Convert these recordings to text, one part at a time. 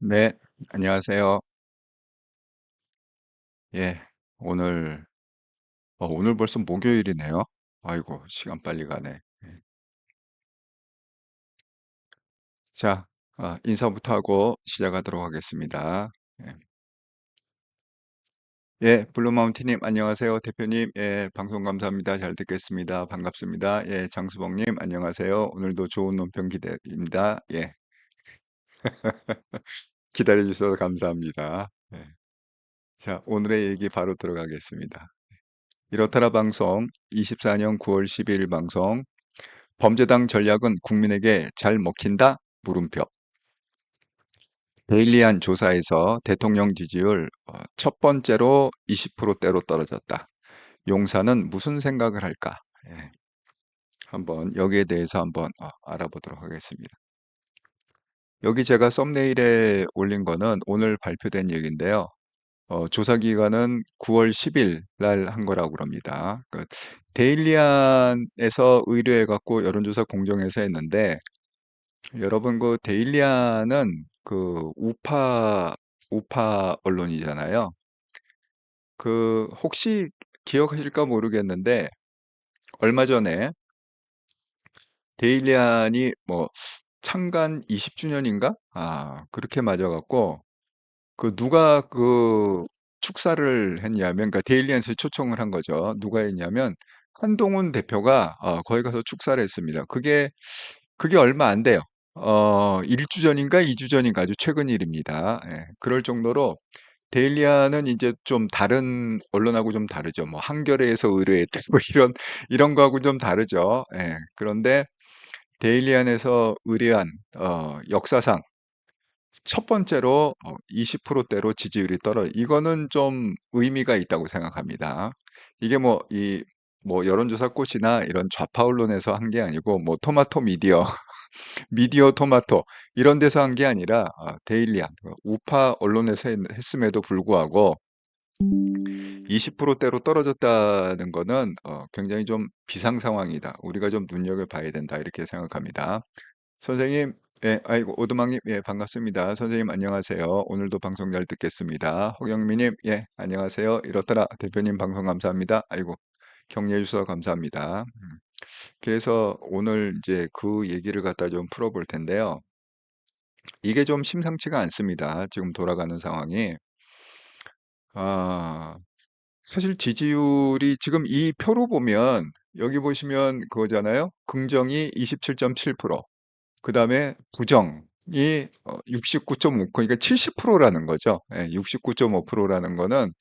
네, 안녕하세요. 예, 오늘, 오늘 벌써 목요일이네요. 아이고, 시간 빨리 가네. 예. 자, 인사부터 하고 시작하도록 하겠습니다. 예, 블루마운틴님, 안녕하세요. 대표님, 방송 감사합니다. 잘 듣겠습니다. 반갑습니다. 장수봉님, 안녕하세요. 오늘도 좋은 논평 기대입니다. 기다려주셔서 감사합니다. 자, 오늘의 얘기 바로 들어가겠습니다. 이렇더라 방송, 24년 9월 12일 방송, 범죄당 전략은 국민에게 잘 먹힌다? 물음표. 데일리안 조사에서 대통령 지지율 첫 번째로 20%대로 떨어졌다. 용사는 무슨 생각을 할까? 예, 한번 여기에 대해서 한번 알아보도록 하겠습니다. 여기 제가 썸네일에 올린 거는 오늘 발표된 얘기인데요. 조사 기간은 9월 10일 날 한 거라고 그럽니다. 데일리안에서 의뢰해 갖고 여론조사 공정에서 했는데, 여러분 그 데일리아는 그 우파 언론이잖아요. 그 혹시 기억하실까 모르겠는데 얼마 전에 데일리안이 뭐 창간 20주년인가? 그렇게 맞아갖고 그 누가 그 축사를 했냐면, 그러니까 데일리안에서 초청을 한 거죠. 누가 했냐면 한동훈 대표가 거기 가서 축사를 했습니다. 그게 얼마 안 돼요. 1주 전인가 2주 전인가 아주 최근 일입니다. 그럴 정도로 데일리아는 이제 좀 다른 언론하고 좀 다르죠. 뭐 한겨레에서 의뢰했다 뭐 이런 거하고 좀 다르죠. 그런데 데일리안에서 의뢰한 역사상 첫 번째로 20%대로 지지율이 이거는 좀 의미가 있다고 생각합니다. 이게 뭐 여론조사 꽃이나 이런 좌파 언론에서 한 게 아니고 뭐 토마토 미디어 미디어 토마토 이런 데서 한 게 아니라 데일리안 우파 언론에서 했음에도 불구하고 20%대로 떨어졌다는 거는 굉장히 좀 비상 상황이다. 우리가 좀 눈여겨봐야 된다. 이렇게 생각합니다. 선생님, 아이고 오두막님, 반갑습니다. 선생님 안녕하세요. 오늘도 방송 잘 듣겠습니다. 허경미님, 안녕하세요. 이렇더라 대표님 방송 감사합니다. 아이고 격려해 주셔서 감사합니다. 그래서 오늘 이제 그 얘기를 갖다 좀 풀어볼 텐데요. 이게 좀 심상치가 않습니다. 지금 돌아가는 상황이. 아, 사실 지지율이 지금 이 표로 보면 여기 보시면 그거잖아요. 긍정이 27.7%, 그 다음에 부정이 69.5%, 그러니까 70%라는 거죠. 69.5%라는 거는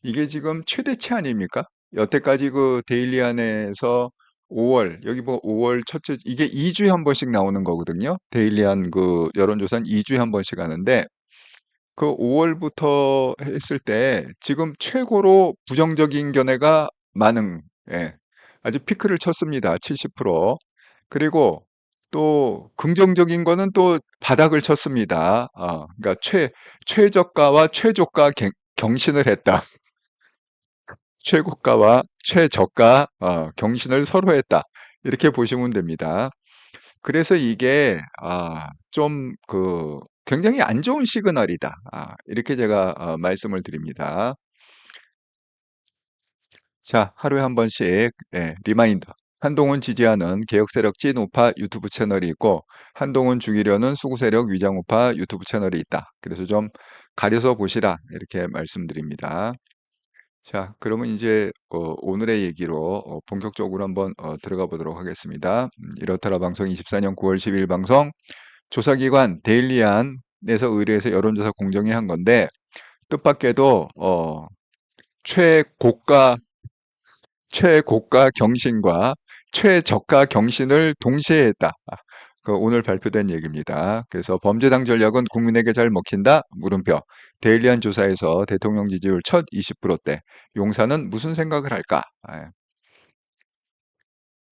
이게 지금 최대치 아닙니까? 여태까지 그 데일리안에서 5월, 여기 뭐 5월 첫째, 이게 2주에 한 번씩 나오는 거거든요. 데일리안 그 여론조사는 2주에 한 번씩 하는데, 그 5월부터 했을 때 지금 최고로 부정적인 견해가 많은, 예, 아주 피크를 쳤습니다. 70%. 그리고 또 긍정적인 거는 또 바닥을 쳤습니다. 그러니까 최저가와 최저가 경신을 했다. 최고가와 최저가 경신을 서로 했다. 이렇게 보시면 됩니다. 그래서 이게 좀 굉장히 안 좋은 시그널이다. 이렇게 제가 말씀을 드립니다. 자, 하루에 한 번씩 리마인더. 한동훈 지지하는 개혁 세력 찐우파 유튜브 채널이 있고 한동훈 죽이려는 수구 세력 위장우파 유튜브 채널이 있다. 그래서 좀 가려서 보시라 이렇게 말씀드립니다. 자, 그러면 이제 오늘의 얘기로 본격적으로 한번 들어가 보도록 하겠습니다. 이렇더라 방송 24년 9월 10일 방송 조사기관 데일리안에서 의뢰해서 여론조사 공정위 한 건데 뜻밖에도 최고가 최고가 경신과 최저가 경신을 동시에 했다. 오늘 발표된 얘기입니다. 그래서 범죄당 전략은 국민에게 잘 먹힌다? 물음표. 데일리안 조사에서 대통령 지지율 첫 20%대. 용사는 무슨 생각을 할까?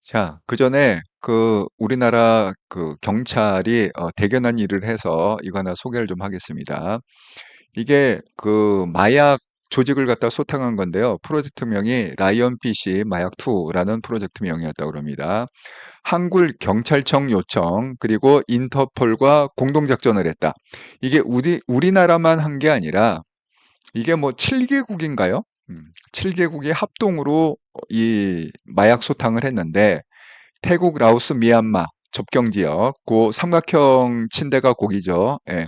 자, 그 전에 우리나라 경찰이 대견한 일을 해서 이거 하나 소개를 좀 하겠습니다. 이게 마약 조직을 갖다 소탕한 건데요. 프로젝트명이 라이언피쉬 마약2라는 프로젝트명이었다고 그럽니다. 한국 경찰청 요청 그리고 인터폴과 공동 작전을 했다. 이게 우리나라만 한 게 아니라 이게 뭐 7개국인가요? 7개국이 합동으로 이 마약 소탕을 했는데 태국, 라오스, 미얀마 접경 지역, 그 삼각형 친대가 거기죠. 예.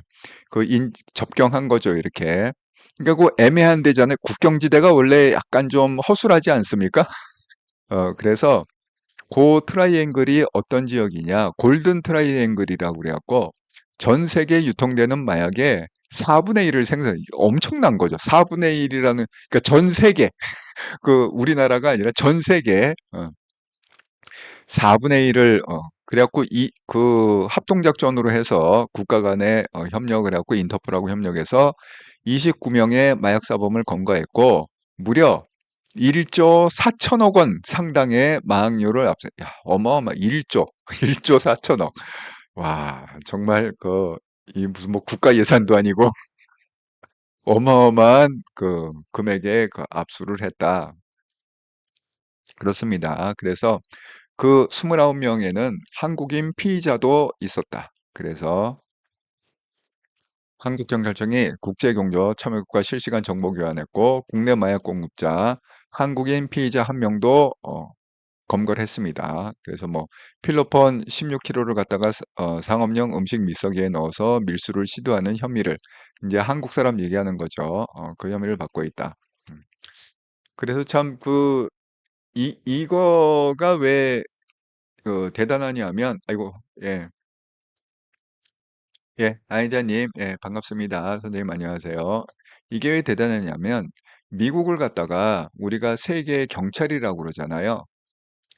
접경한 거죠, 이렇게. 그러니까 그 애매한 데잖아요. 국경지대가 원래 약간 좀 허술하지 않습니까? 그래서 그 트라이앵글이 어떤 지역이냐? 골든 트라이앵글이라고 그래갖고 전 세계에 유통되는 마약의 4분의 1을 엄청난 거죠. 4분의 1이라는, 그러니까 전 세계, 우리나라가 아니라 전 세계, 4분의 1을, 그래갖고 합동작전으로 해서 국가 간에 협력을 해갖고 인터폴하고 협력해서 29명의 마약사범을 검거했고, 무려 1조 4천억 원 상당의 마약류를 어마어마 1조, 1조 4천억. 와, 정말 이 무슨 뭐 국가 예산도 아니고 어마어마한 금액의 압수를 했다. 그렇습니다. 그래서 그 29명에는 한국인 피의자도 있었다. 그래서 한국경찰청이 국제경조 참여국가 실시간 정보 교환했고 국내 마약 공급자 한국인 피의자 한 명도 검거를 했습니다. 그래서 뭐 필로폰 16kg를 갖다가 상업용 음식 미석기에 넣어서 밀수를 시도하는 혐의를 이제 한국 사람 얘기하는 거죠. 그 혐의를 받고 있다. 그래서 참 이거가 왜 대단하냐 하면 아이고 예. 예, 아이자님, 예, 반갑습니다. 선생님, 안녕하세요. 이게 왜 대단하냐면, 미국을 갖다가 우리가 세계의 경찰이라고 그러잖아요.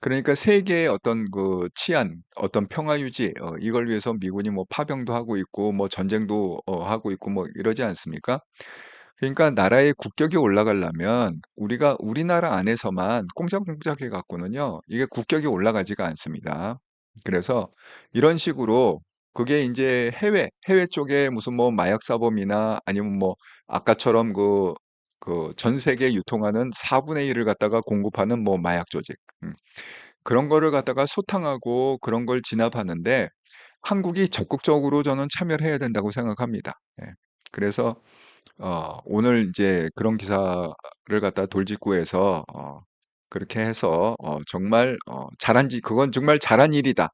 그러니까 세계의 어떤 치안, 어떤 평화 유지, 이걸 위해서 미군이 뭐 파병도 하고 있고, 뭐 전쟁도 하고 있고, 뭐 이러지 않습니까? 그러니까 나라의 국격이 올라가려면 우리가 우리나라 안에서만 꼼짝꼼짝 해갖고는요, 이게 국격이 올라가지가 않습니다. 그래서 이런 식으로 그게 이제 해외 쪽에 무슨 뭐 마약 사범이나 아니면 뭐 아까처럼 전 세계 유통하는 4분의 1을 갖다가 공급하는 뭐 마약 조직. 그런 거를 갖다가 소탕하고 그런 걸 진압하는데 한국이 적극적으로 저는 참여를 해야 된다고 생각합니다. 예. 그래서 오늘 이제 그런 기사를 갖다 돌직구해서 그렇게 해서 정말 그건 정말 잘한 일이다.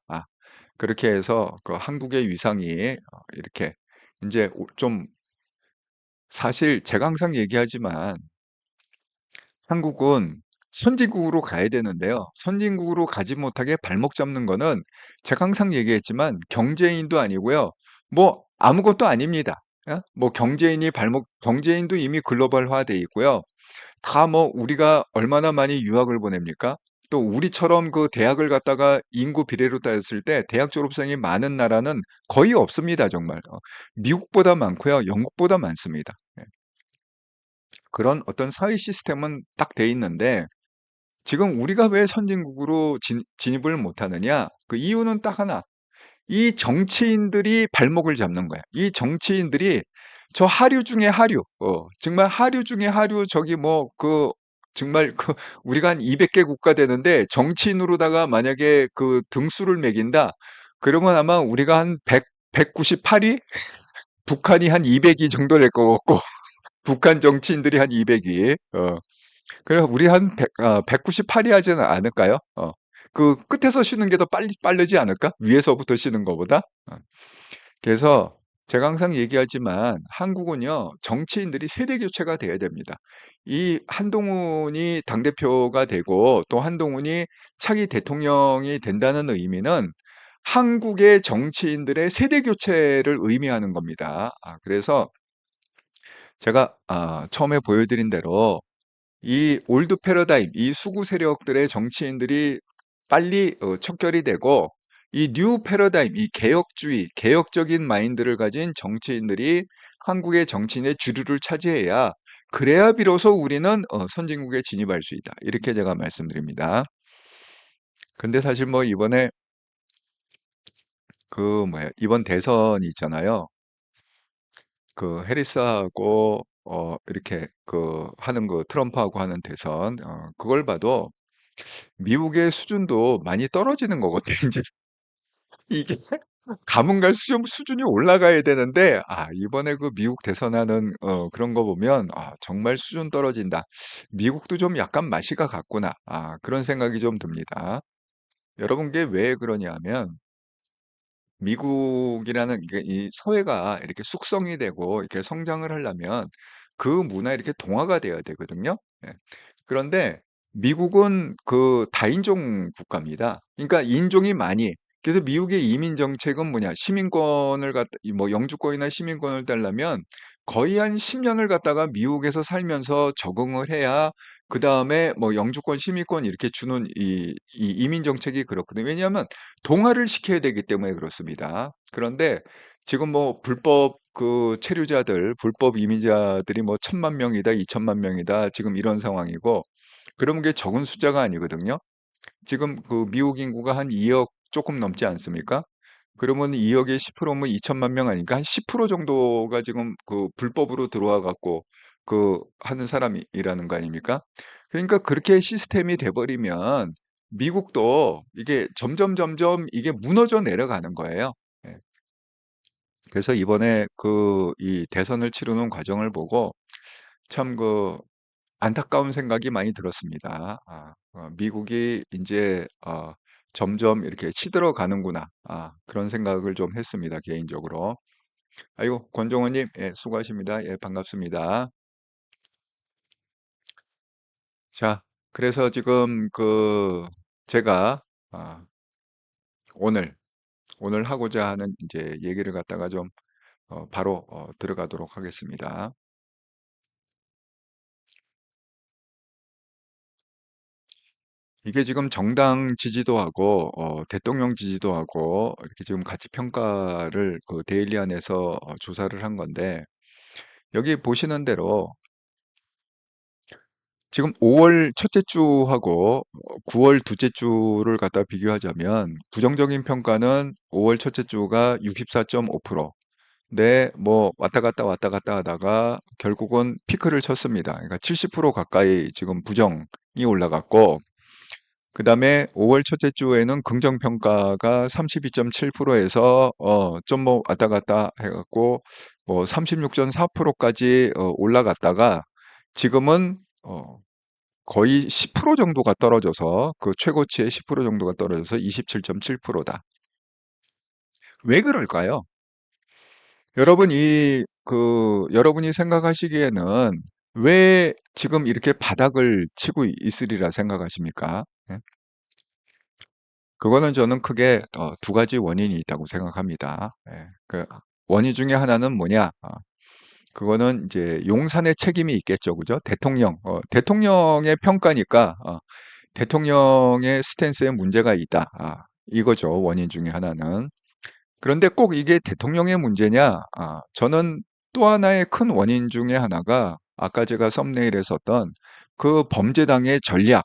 그렇게 해서 그 한국의 위상이 이렇게 이제 좀 사실 제가 항상 얘기하지만 한국은 선진국으로 가야 되는데요. 선진국으로 가지 못하게 발목 잡는 거는 제가 항상 얘기했지만 경제인도 아니고요. 뭐 아무것도 아닙니다. 뭐 경제인도 이미 글로벌화돼 있고요. 다 뭐 우리가 얼마나 많이 유학을 보냅니까? 또 우리처럼 그 대학을 갔다가 인구 비례로 따졌을 때 대학 졸업생이 많은 나라는 거의 없습니다, 정말. 미국보다 많고요. 영국보다 많습니다. 예. 그런 어떤 사회 시스템은 딱 돼 있는데 지금 우리가 왜 선진국으로 진입을 못하느냐? 그 이유는 딱 하나. 이 정치인들이 발목을 잡는 거야. 이 정치인들이 저 하류 중에 하류, 정말 하류 중에 하류, 저기 뭐, 정말 우리가 한 200개 국가 되는데 정치인으로다가 만약에 등수를 매긴다? 그러면 아마 우리가 한 198위? 북한이 한 200위 정도 될 것 같고, 북한 정치인들이 한 200위. 그래서 우리 한 198위 하지는 않을까요? 그 끝에서 쉬는 게 더 빠르지 않을까? 위에서부터 쉬는 것보다? 그래서 제가 항상 얘기하지만 한국은요, 정치인들이 세대 교체가 돼야 됩니다. 이 한동훈이 당대표가 되고 또 한동훈이 차기 대통령이 된다는 의미는 한국의 정치인들의 세대 교체를 의미하는 겁니다. 그래서 제가 처음에 보여드린 대로 이 올드 패러다임, 이 수구 세력들의 정치인들이 빨리 척결이 되고 이 뉴 패러다임, 이 개혁주의, 개혁적인 마인드를 가진 정치인들이 한국의 정치인의 주류를 차지해야 그래야 비로소 우리는 선진국에 진입할 수 있다. 이렇게 제가 말씀드립니다. 근데 사실 뭐 이번에 이번 대선이 있잖아요. 해리스하고 이렇게 하는 트럼프하고 하는 대선, 그걸 봐도 미국의 수준도 많이 떨어지는 거거든요. 이제 이게 가면 갈수록 수준이 올라가야 되는데, 이번에 그 미국 대선하는 그런 거 보면, 정말 수준 떨어진다. 미국도 좀 약간 맛이가 같구나. 그런 생각이 좀 듭니다. 여러분, 게 왜 그러냐 하면, 미국이라는 이 사회가 이렇게 숙성이 되고 이렇게 성장을 하려면 그 문화에 이렇게 동화가 돼야 되거든요. 예. 그런데 미국은 그 다인종 국가입니다. 그러니까 인종이 많이. 그래서 미국의 이민 정책은 뭐냐? 시민권을 갖다 뭐 영주권이나 시민권을 달라면 거의 한 10년을 갖다가 미국에서 살면서 적응을 해야 그다음에 뭐 영주권, 시민권 이렇게 주는 이 이민 정책이 그렇거든요. 왜냐하면 동화를 시켜야 되기 때문에 그렇습니다. 그런데 지금 뭐 불법 체류자들, 불법 이민자들이 뭐 1,000만 명이다, 2천만 명이다, 지금 이런 상황이고, 그러면 게 적은 숫자가 아니거든요. 지금 그 미국 인구가 한 2억 조금 넘지 않습니까? 그러면 2억에 10%면 2천만 명 아니까 한 10% 정도가 지금 그 불법으로 들어와 갖고 하는 사람이라는 거 아닙니까? 그러니까 그렇게 시스템이 돼 버리면 미국도 이게 점점 이게 무너져 내려가는 거예요. 예. 그래서 이번에 이 대선을 치르는 과정을 보고 참 안타까운 생각이 많이 들었습니다. 미국이 인제 점점 이렇게 시들어가는구나. 그런 생각을 좀 했습니다, 개인적으로. 아이고, 권종호님, 예, 수고하십니다. 예, 반갑습니다. 자, 그래서 지금 제가 아, 오늘 하고자 하는 이제 얘기를 갖다가 좀 바로 들어가도록 하겠습니다. 이게 지금 정당 지지도하고 대통령 지지도하고 이렇게 지금 같이 평가를 데일리 안에서 조사를 한 건데, 여기 보시는 대로 지금 5월 첫째 주하고 9월 둘째 주를 갖다 비교하자면 부정적인 평가는 5월 첫째 주가 64.5%. 네, 뭐 왔다 갔다 하다가 결국은 피크를 쳤습니다. 그러니까 70% 가까이 지금 부정이 올라갔고, 그다음에 5월 첫째 주에는 긍정 평가가 32.7%에서 좀 뭐 왔다 갔다 해 갖고 뭐 36.4%까지 올라갔다가 지금은 거의 10% 정도가 떨어져서 그 최고치의 10% 정도가 떨어져서 27.7%다. 왜 그럴까요? 여러분 여러분이 생각하시기에는 왜 지금 이렇게 바닥을 치고 있으리라 생각하십니까? 예? 그거는 저는 크게 두 가지 원인이 있다고 생각합니다. 예. 그 원인 중에 하나는 뭐냐? 그거는 이제 용산의 책임이 있겠죠. 그죠? 대통령의 평가니까 대통령의 스탠스에 문제가 있다. 이거죠. 원인 중에 하나는. 그런데 꼭 이게 대통령의 문제냐? 저는 또 하나의 큰 원인 중에 하나가 아까 제가 썸네일에 썼던 그 범죄당의 전략,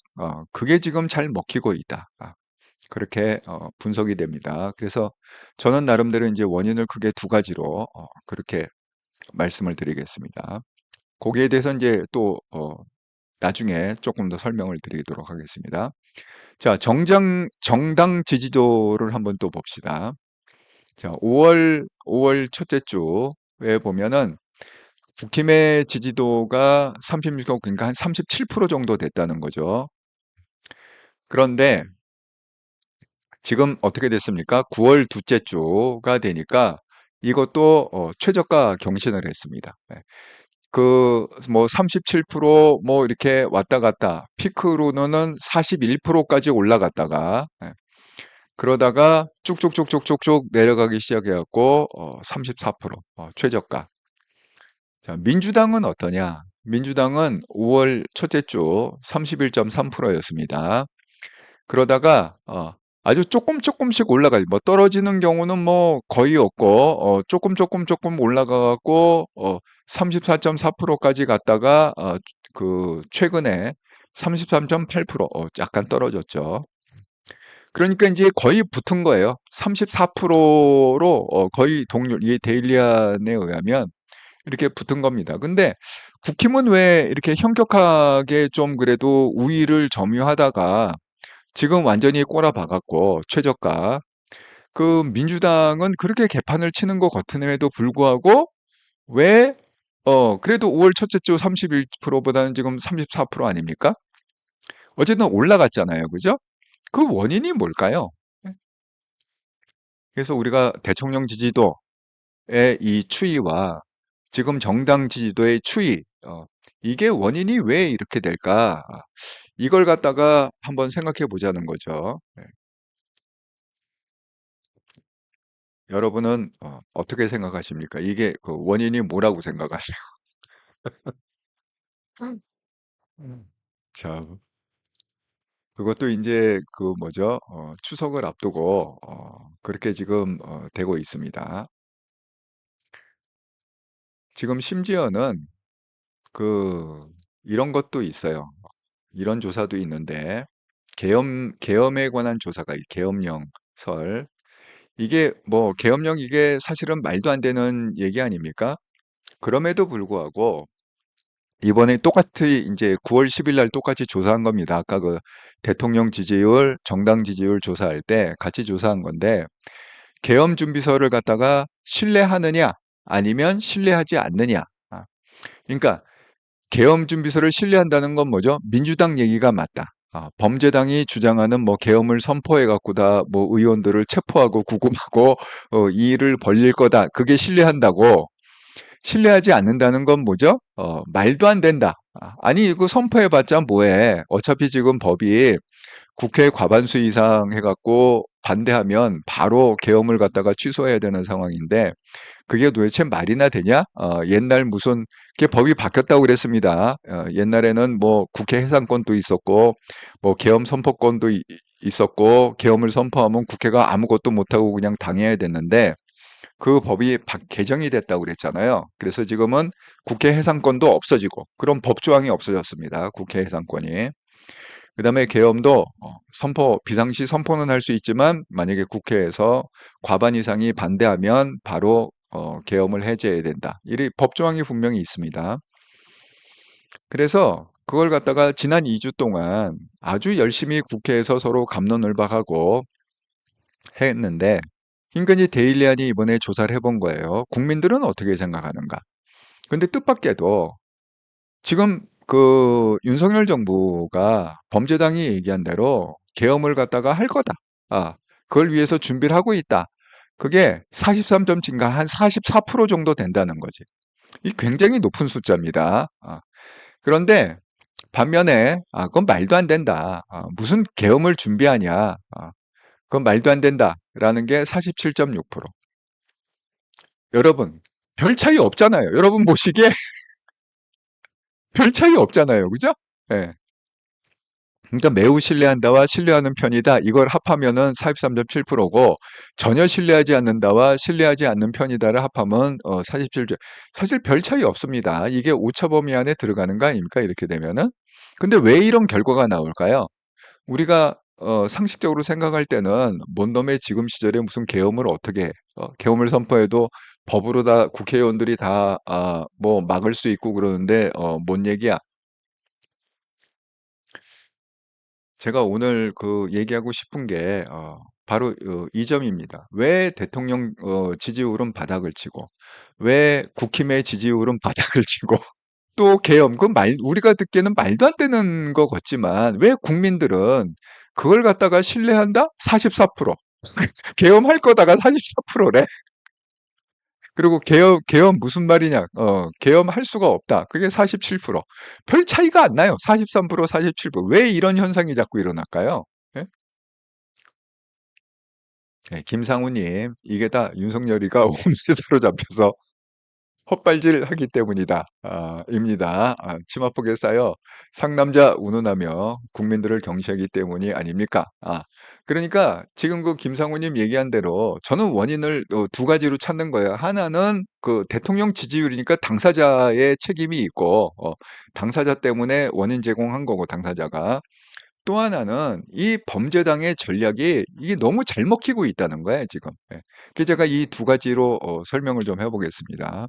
그게 지금 잘 먹히고 있다. 그렇게 분석이 됩니다. 그래서 저는 나름대로 이제 원인을 크게 두 가지로 그렇게 말씀을 드리겠습니다. 거기에 대해서 이제 또 나중에 조금 더 설명을 드리도록 하겠습니다. 자, 정당 지지도를 한번 또 봅시다. 자, 5월 첫째 주에 보면은 국힘의 지지도가 36, 그러니까 한 37% 정도 됐다는 거죠. 그런데 지금 어떻게 됐습니까? 9월 둘째 주가 되니까 이것도 최저가 경신을 했습니다. 예. 뭐 37%뭐 이렇게 왔다 갔다 피크로는 41%까지 올라갔다가, 예. 그러다가 쭉쭉쭉쭉쭉쭉 내려가기 시작해 갖고 34% 최저가. 자, 민주당은 어떠냐? 민주당은 5월 첫째 주 31.3%였습니다. 그러다가 아주 조금씩 올라가요. 뭐 떨어지는 경우는 뭐 거의 없고 조금 올라가 갖고 34.4%까지 갔다가 최근에 33.8%, 약간 떨어졌죠. 그러니까 이제 거의 붙은 거예요. 34%로 거의 동률, 이 데일리안에 의하면 이렇게 붙은 겁니다. 근데 국힘은 왜 이렇게 현격하게 좀 그래도 우위를 점유하다가 지금 완전히 꼬라박았고 최저가 그 민주당은 그렇게 개판을 치는 것 같음에도 불구하고 왜 그래도 5월 첫째 주 31%보다는 지금 34% 아닙니까? 어쨌든 올라갔잖아요. 그죠? 그 원인이 뭘까요? 그래서 우리가 대통령 지지도의 이 추이와 지금 정당 지지도의 추이, 이게 원인이 왜 이렇게 될까? 이걸 갖다가 한번 생각해 보자는 거죠. 네. 여러분은 어떻게 생각하십니까? 이게 그 원인이 뭐라고 생각하세요? 음. 참, 그것도 이제 그 뭐죠? 추석을 앞두고 그렇게 지금 되고 있습니다. 지금 심지어는 그 이런 것도 있어요. 이런 조사도 있는데 계엄에 관한 조사가 계엄령설 이게 뭐 계엄령 이게 사실은 말도 안 되는 얘기 아닙니까? 그럼에도 불구하고 이번에 똑같이 이제 9월 10일 날 똑같이 조사한 겁니다. 아까 그 대통령 지지율, 정당 지지율 조사할 때 같이 조사한 건데 계엄 준비서를 갖다가 신뢰하느냐 아니면 신뢰하지 않느냐. 그러니까 계엄 준비서를 신뢰한다는 건 뭐죠? 민주당 얘기가 맞다. 범죄당이 주장하는 뭐 계엄을 선포해 갖고 다 뭐 의원들을 체포하고 구금하고 이 일을 벌릴 거다. 그게 신뢰한다고 신뢰하지 않는다는 건 뭐죠? 말도 안 된다. 아니 이거 선포해봤자 뭐해? 어차피 지금 법이 국회 과반수 이상 해갖고 반대하면 바로 계엄을 갖다가 취소해야 되는 상황인데 그게 도대체 말이나 되냐? 옛날 무슨 게 법이 바뀌었다고 그랬습니다. 옛날에는 뭐 국회 해산권도 있었고 뭐 계엄 선포권도 있었고 계엄을 선포하면 국회가 아무것도 못하고 그냥 당해야 됐는데 그 법이 개정이 됐다고 그랬잖아요. 그래서 지금은 국회 해산권도 없어지고 그런 법조항이 없어졌습니다. 국회 해산권이. 그다음에 계엄도 비상시 선포는 할 수 있지만 만약에 국회에서 과반 이상이 반대하면 바로 계엄을 해제해야 된다. 이 법조항이 분명히 있습니다. 그래서 그걸 갖다가 지난 2주 동안 아주 열심히 국회에서 서로 갑론을박하고 했는데 hin근이 데일리안이 이번에 조사를 해본 거예요. 국민들은 어떻게 생각하는가? 근데 뜻밖에도 지금 그 윤석열 정부가 범죄당이 얘기한 대로 계엄을 갖다가 할 거다. 그걸 위해서 준비를 하고 있다. 그게 43점 증가 한 44% 정도 된다는 거지. 이 굉장히 높은 숫자입니다. 그런데 반면에 그건 말도 안 된다. 무슨 계엄을 준비하냐. 그건 말도 안 된다라는 게 47.6%. 여러분, 별 차이 없잖아요. 여러분 보시기에 별 차이 없잖아요. 그죠? 예. 그러니까 매우 신뢰한다와 신뢰하는 편이다. 이걸 합하면은 43.7%고 전혀 신뢰하지 않는다와 신뢰하지 않는 편이다를 합하면 47. 사실 별 차이 없습니다. 이게 오차 범위 안에 들어가는 거 아닙니까? 이렇게 되면은. 근데 왜 이런 결과가 나올까요? 우리가 상식적으로 생각할 때는 뭔 놈의 지금 시절에 무슨 계엄을 어떻게 해? 계엄을 선포해도 법으로 다 국회의원들이 다 뭐 막을 수 있고 그러는데 뭔 얘기야? 제가 오늘 그 얘기하고 싶은 게 바로 이 점입니다. 왜 대통령 지지율은 바닥을 치고 왜 국힘의 지지율은 바닥을 치고 또 계엄 우리가 듣기에는 말도 안 되는 것 같지만 왜 국민들은 그걸 갖다가 신뢰한다? 44%. 계엄할 거다가 44%래. 그리고 계엄 무슨 말이냐? 계엄할 수가 없다. 그게 47%. 별 차이가 안 나요. 43%, 47%. 왜 이런 현상이 자꾸 일어날까요? 예? 네, 김상우님, 이게 다 윤석열이가 오물에 사로잡혀서 헛발질하기 때문이다. 입니다. 치마폭에 쌓여 상남자 운운하며 국민들을 경시하기 때문이 아닙니까? 그러니까 지금 그 김상우님 얘기한 대로 저는 원인을 두 가지로 찾는 거예요. 하나는 그 대통령 지지율이니까 당사자의 책임이 있고, 당사자 때문에 원인 제공한 거고, 당사자가. 또 하나는 이 범죄당의 전략이 이게 너무 잘 먹히고 있다는 거예요, 지금. 예. 그래서 제가 이 두 가지로 설명을 좀 해보겠습니다.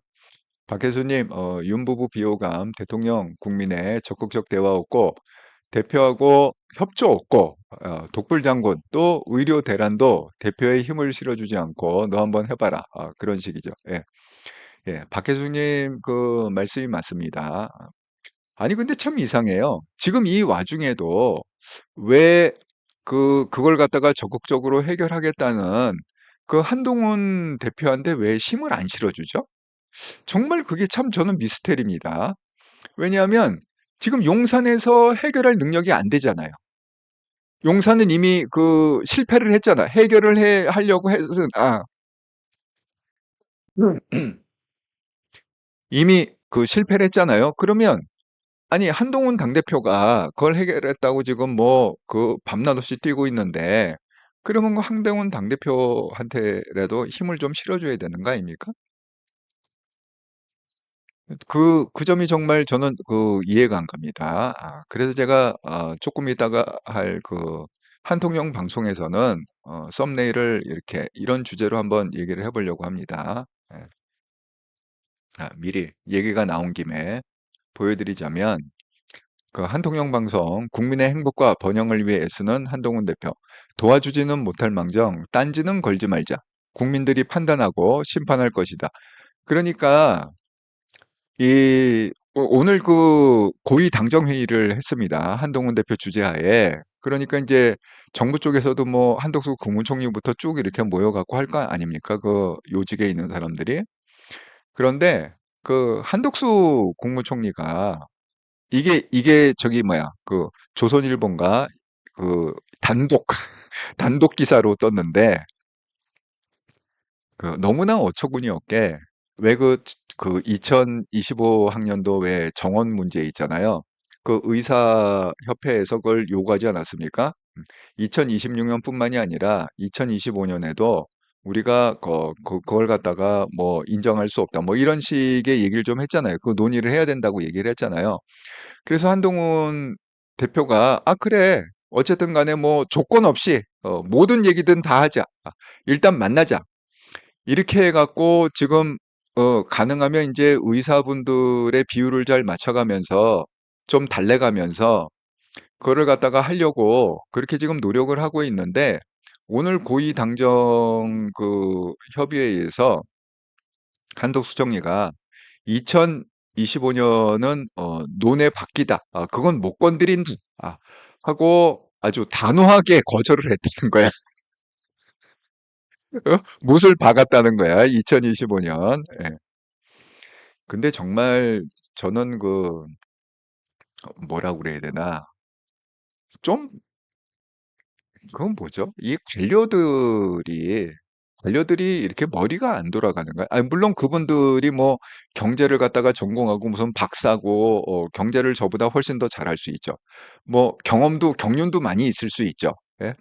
박 교수님, 윤부부 비호감, 대통령 국민의 적극적 대화 없고, 대표하고 협조 없고, 독불 장군, 또 의료 대란도 대표의 힘을 실어주지 않고, 너 한번 해봐라. 그런 식이죠. 예, 예. 박 교수님 그 말씀이 맞습니다. 아니, 근데 참 이상해요. 지금 이 와중에도 왜 그걸 갖다가 적극적으로 해결하겠다는 그 한동훈 대표한테 왜 힘을 안 실어주죠? 정말 그게 참 저는 미스테리입니다. 왜냐하면 지금 용산에서 해결할 능력이 안 되잖아요. 용산은 이미 그 실패를 했잖아. 해결을 하려고 해서, 이미 그 실패를 했잖아요. 그러면, 아니, 한동훈 당대표가 그걸 해결했다고 지금 뭐, 그 밤낮 없이 뛰고 있는데, 그러면 그 한동훈 당대표한테라도 힘을 좀 실어줘야 되는 거 아닙니까? 그 점이 정말 저는 그 이해가 안 갑니다. 그래서 제가 조금 있다가 할 그 한통령 방송에서는 썸네일을 이렇게 이런 주제로 한번 얘기를 해보려고 합니다. 예. 미리 얘기가 나온 김에 보여드리자면 그 한통령 방송 국민의 행복과 번영을 위해 애쓰는 한동훈 대표 도와주지는 못할 망정 딴지는 걸지 말자. 국민들이 판단하고 심판할 것이다. 그러니까 오늘 그 고위 당정 회의를 했습니다. 한동훈 대표 주재하에. 그러니까 이제 정부 쪽에서도 뭐 한덕수 국무총리부터 쭉 이렇게 모여갖고 할 거 아닙니까? 그 요직에 있는 사람들이. 그런데 그 한덕수 국무총리가 이게 저기 뭐야 그 조선일보인가 그 단독 단독 기사로 떴는데 그 너무나 어처구니 없게 왜 그 2025 학년도 왜 정원 문제 있잖아요. 그 의사협회에서 그걸 요구하지 않았습니까? 2026년뿐만이 아니라 2025년에도 우리가 그걸 갖다가 뭐 인정할 수 없다. 뭐 이런 식의 얘기를 좀 했잖아요. 그 논의를 해야 된다고 얘기를 했잖아요. 그래서 한동훈 대표가 그래. 어쨌든 간에 뭐 조건 없이 모든 얘기든 다 하자. 일단 만나자. 이렇게 해갖고 지금 가능하면 이제 의사분들의 비율을 잘 맞춰가면서 좀 달래가면서 그거를 갖다가 하려고 그렇게 지금 노력을 하고 있는데 오늘 고위 당정 그 협의회에서 한덕수 총리가 2025년은 논의 바뀌다. 그건 못 건드린다. 하고 아주 단호하게 거절을 했다는 거야. 못을 박았다는 거야. 2025년. 근데 정말 저는 그 뭐라고 그래야 되나 좀 그건 뭐죠? 이 관료들이 이렇게 머리가 안 돌아가는 거야. 물론 그분들이 뭐 경제를 갖다가 전공하고 무슨 박사고 경제를 저보다 훨씬 더 잘할 수 있죠. 뭐 경륜도 많이 있을 수 있죠. 예?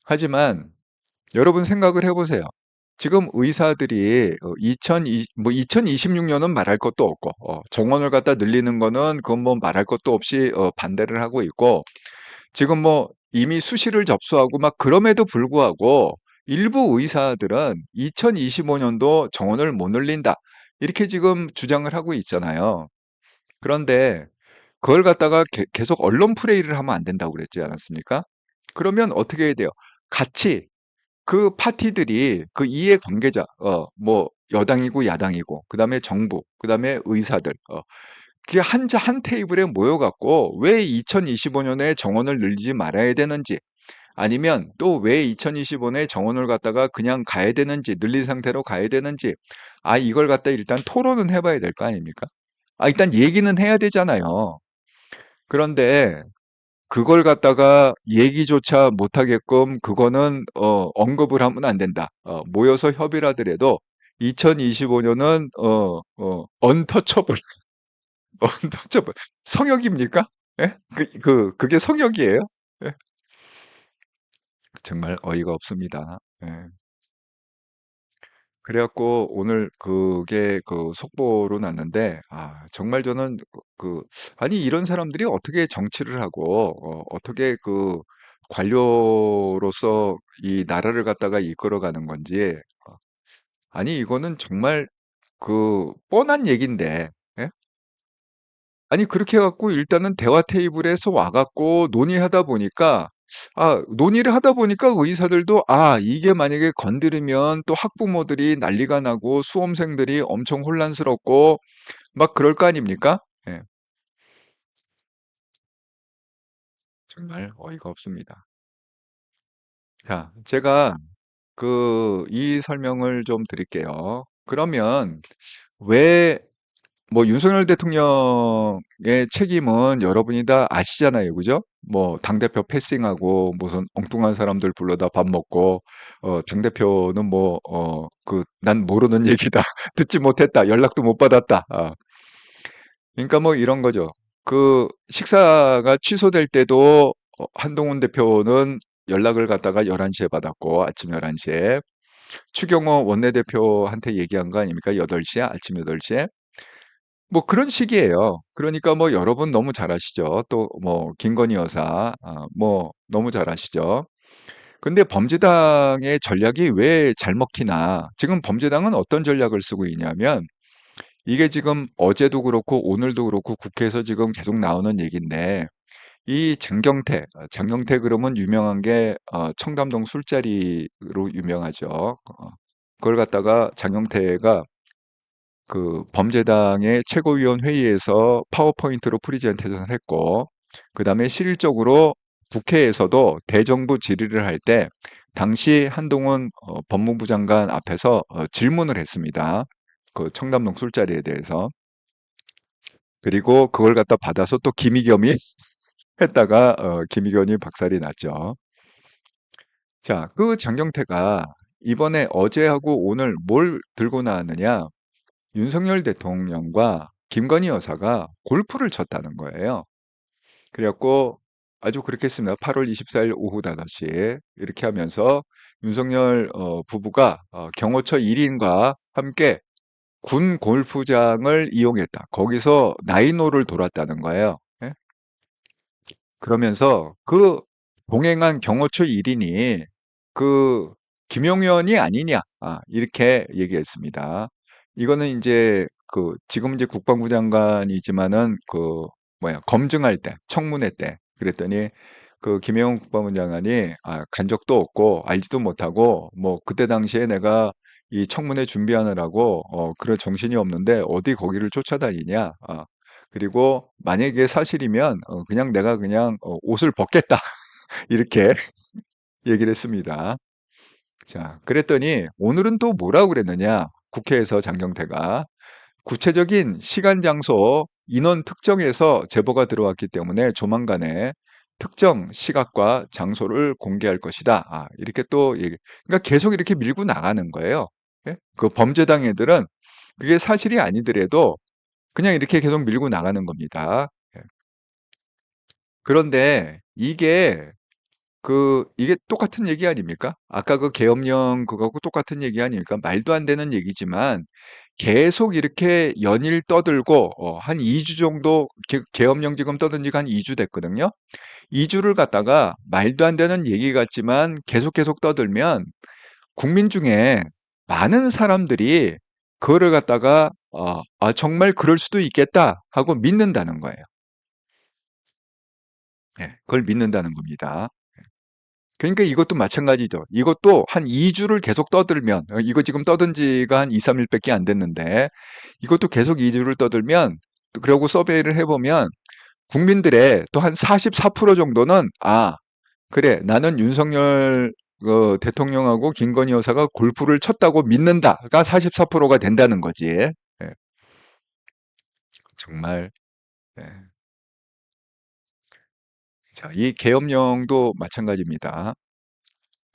하지만 여러분 생각을 해보세요. 지금 의사들이 2026년은 말할 것도 없고 정원을 갖다 늘리는 거는 그건 뭐 말할 것도 없이 반대를 하고 있고 지금 뭐 이미 수시를 접수하고 막 그럼에도 불구하고 일부 의사들은 2025년도 정원을 못 늘린다. 이렇게 지금 주장을 하고 있잖아요. 그런데 그걸 갖다가 계속 언론 플레이를 하면 안 된다고 그랬지 않았습니까? 그러면 어떻게 해야 돼요? 같이 그 파티들이 그 이해 관계자, 뭐 여당이고 야당이고, 그 다음에 정부, 그 다음에 의사들, 그게 한 테이블에 모여갖고 왜 2025년에 정원을 늘리지 말아야 되는지, 아니면 또 왜 2025년에 정원을 갖다가 그냥 가야 되는지, 늘린 상태로 가야 되는지, 이걸 갖다 일단 토론은 해봐야 될 거 아닙니까? 일단 얘기는 해야 되잖아요. 그런데 그걸 갖다가 얘기조차 못하게끔 그거는 언급을 하면 안 된다. 모여서 협의를 하더라도 2025년은 언터처블, 언터처블 성역입니까? 예? 그게 성역이에요? 예? 정말 어이가 없습니다. 예. 그래갖고 오늘 그게 그 속보로 났는데 정말 저는 아니 이런 사람들이 어떻게 정치를 하고 어떻게 그 관료로서 이 나라를 갖다가 이끌어가는 건지 아니 이거는 정말 그 뻔한 얘긴데. 예? 아니 그렇게 해 갖고 일단은 대화 테이블에서 와 갖고 논의하다 보니까 논의를 하다 보니까 의사들도 이게 만약에 건드리면 또 학부모들이 난리가 나고 수험생들이 엄청 혼란스럽고 막 그럴 거 아닙니까? 예. 정말 어이가 없습니다. 자, 제가 이 설명을 좀 드릴게요. 그러면 왜 뭐 윤석열 대통령의 책임은 여러분이 다 아시잖아요. 그죠? 뭐 당대표 패싱하고 무슨 엉뚱한 사람들 불러다 밥 먹고 당대표는 뭐 난 모르는 얘기다. 듣지 못했다. 연락도 못 받았다. 그러니까 뭐 이런 거죠. 그 식사가 취소될 때도 한동훈 대표는 연락을 갖다가 11시에 받았고 아침 11시에 추경호 원내대표한테 얘기한 거 아닙니까? 8시에 아침 8시에. 뭐 그런 식이에요. 그러니까 뭐 여러분 너무 잘 아시죠. 또 뭐 김건희 여사 뭐 너무 잘 아시죠. 근데 범죄당의 전략이 왜 잘 먹히나. 지금 범죄당은 어떤 전략을 쓰고 있냐면 이게 지금 어제도 그렇고 오늘도 그렇고 국회에서 지금 계속 나오는 얘기인데 이 장경태 그러면 유명한 게 청담동 술자리로 유명하죠. 그걸 갖다가 장경태가 그 범죄당의 최고위원 회의에서 파워포인트로 프리젠테이션을 했고, 그 다음에 실질적으로 국회에서도 대정부 질의를 할 때 당시 한동훈 법무부 장관 앞에서 질문을 했습니다. 그 청담동 술자리에 대해서. 그리고 그걸 갖다 받아서 또 김의겸이 했다가 김의겸이 박살이 났죠. 자, 그 장경태가 이번에 어제하고 오늘 뭘 들고 나왔느냐? 윤석열 대통령과 김건희 여사가 골프를 쳤다는 거예요. 그래갖고 아주 그렇게 했습니다. 8월 24일 오후 5시 이렇게 하면서 윤석열 부부가 경호처 1인과 함께 군 골프장을 이용했다. 거기서 나인홀을 돌았다는 거예요. 예? 그러면서 그 동행한 경호처 1인이 그 김용현이 아니냐 이렇게 얘기했습니다. 이거는 이제 지금 이제 국방부 장관이지만은 검증할 때 청문회 때 그랬더니 그 김영훈 국방부 장관이 간 적도 없고 알지도 못하고 뭐 그때 당시에 내가 이 청문회 준비하느라고 그럴 정신이 없는데 어디 거기를 쫓아다니냐. 그리고 만약에 사실이면 그냥 내가 그냥 옷을 벗겠다. 이렇게 얘기를 했습니다. 자, 그랬더니 오늘은 또 뭐라고 그랬느냐? 국회에서 장경태가 구체적인 시간, 장소, 인원 특정해서 제보가 들어왔기 때문에 조만간에 특정 시각과 장소를 공개할 것이다. 이렇게 또 그러니까 계속 이렇게 밀고 나가는 거예요. 예? 그 범죄당 애들은 그게 사실이 아니더라도 그냥 이렇게 계속 밀고 나가는 겁니다. 예. 그런데 이게 똑같은 얘기 아닙니까? 아까 그 계엄령 그거하고 똑같은 얘기 아닙니까? 말도 안 되는 얘기지만 계속 이렇게 연일 떠들고 한 2주 정도 계엄령 지금 떠든 지가 한 2주 됐거든요. 2주를 갖다가 말도 안 되는 얘기 같지만 계속 떠들면 국민 중에 많은 사람들이 그거를 갖다가 정말 그럴 수도 있겠다 하고 믿는다는 거예요. 예, 그걸 믿는다는 겁니다. 그러니까 이것도 마찬가지죠. 이것도 한 2주를 계속 떠들면 이거 지금 떠든 지가 한 2, 3일밖에 안 됐는데 이것도 계속 2주를 떠들면 그러고 서베이를 해보면 국민들의 또 한 44% 정도는 그래 나는 윤석열 대통령하고 김건희 여사가 골프를 쳤다고 믿는다가 44%가 된다는 거지. 예, 정말. 예. 자, 이 계엄령도 마찬가지입니다.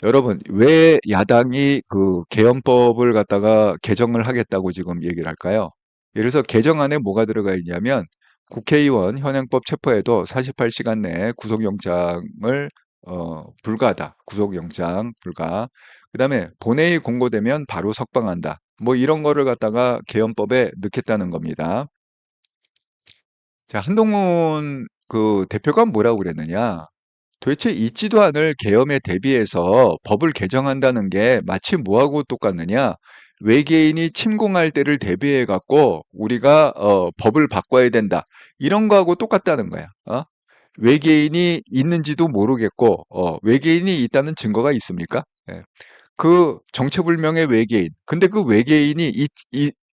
여러분, 왜 야당이 그 개헌법을 갖다가 개정을 하겠다고 지금 얘기를 할까요? 예를 들어서 개정안에 뭐가 들어가 있냐면 국회의원 현행법 체포에도 48시간 내에 구속영장을 불가하다. 구속영장 불가. 그다음에 본회의 공고되면 바로 석방한다. 뭐 이런 거를 갖다가 개헌법에 넣겠다는 겁니다. 자, 한동훈 그 대표가 뭐라고 그랬느냐? 도대체 있지도 않을 계엄에 대비해서 법을 개정한다는 게 마치 뭐하고 똑같느냐? 외계인이 침공할 때를 대비해 갖고 우리가 법을 바꿔야 된다. 이런 거하고 똑같다는 거야. 외계인이 있는지도 모르겠고 외계인이 있다는 증거가 있습니까? 예. 그 정체불명의 외계인. 근데 그 외계인이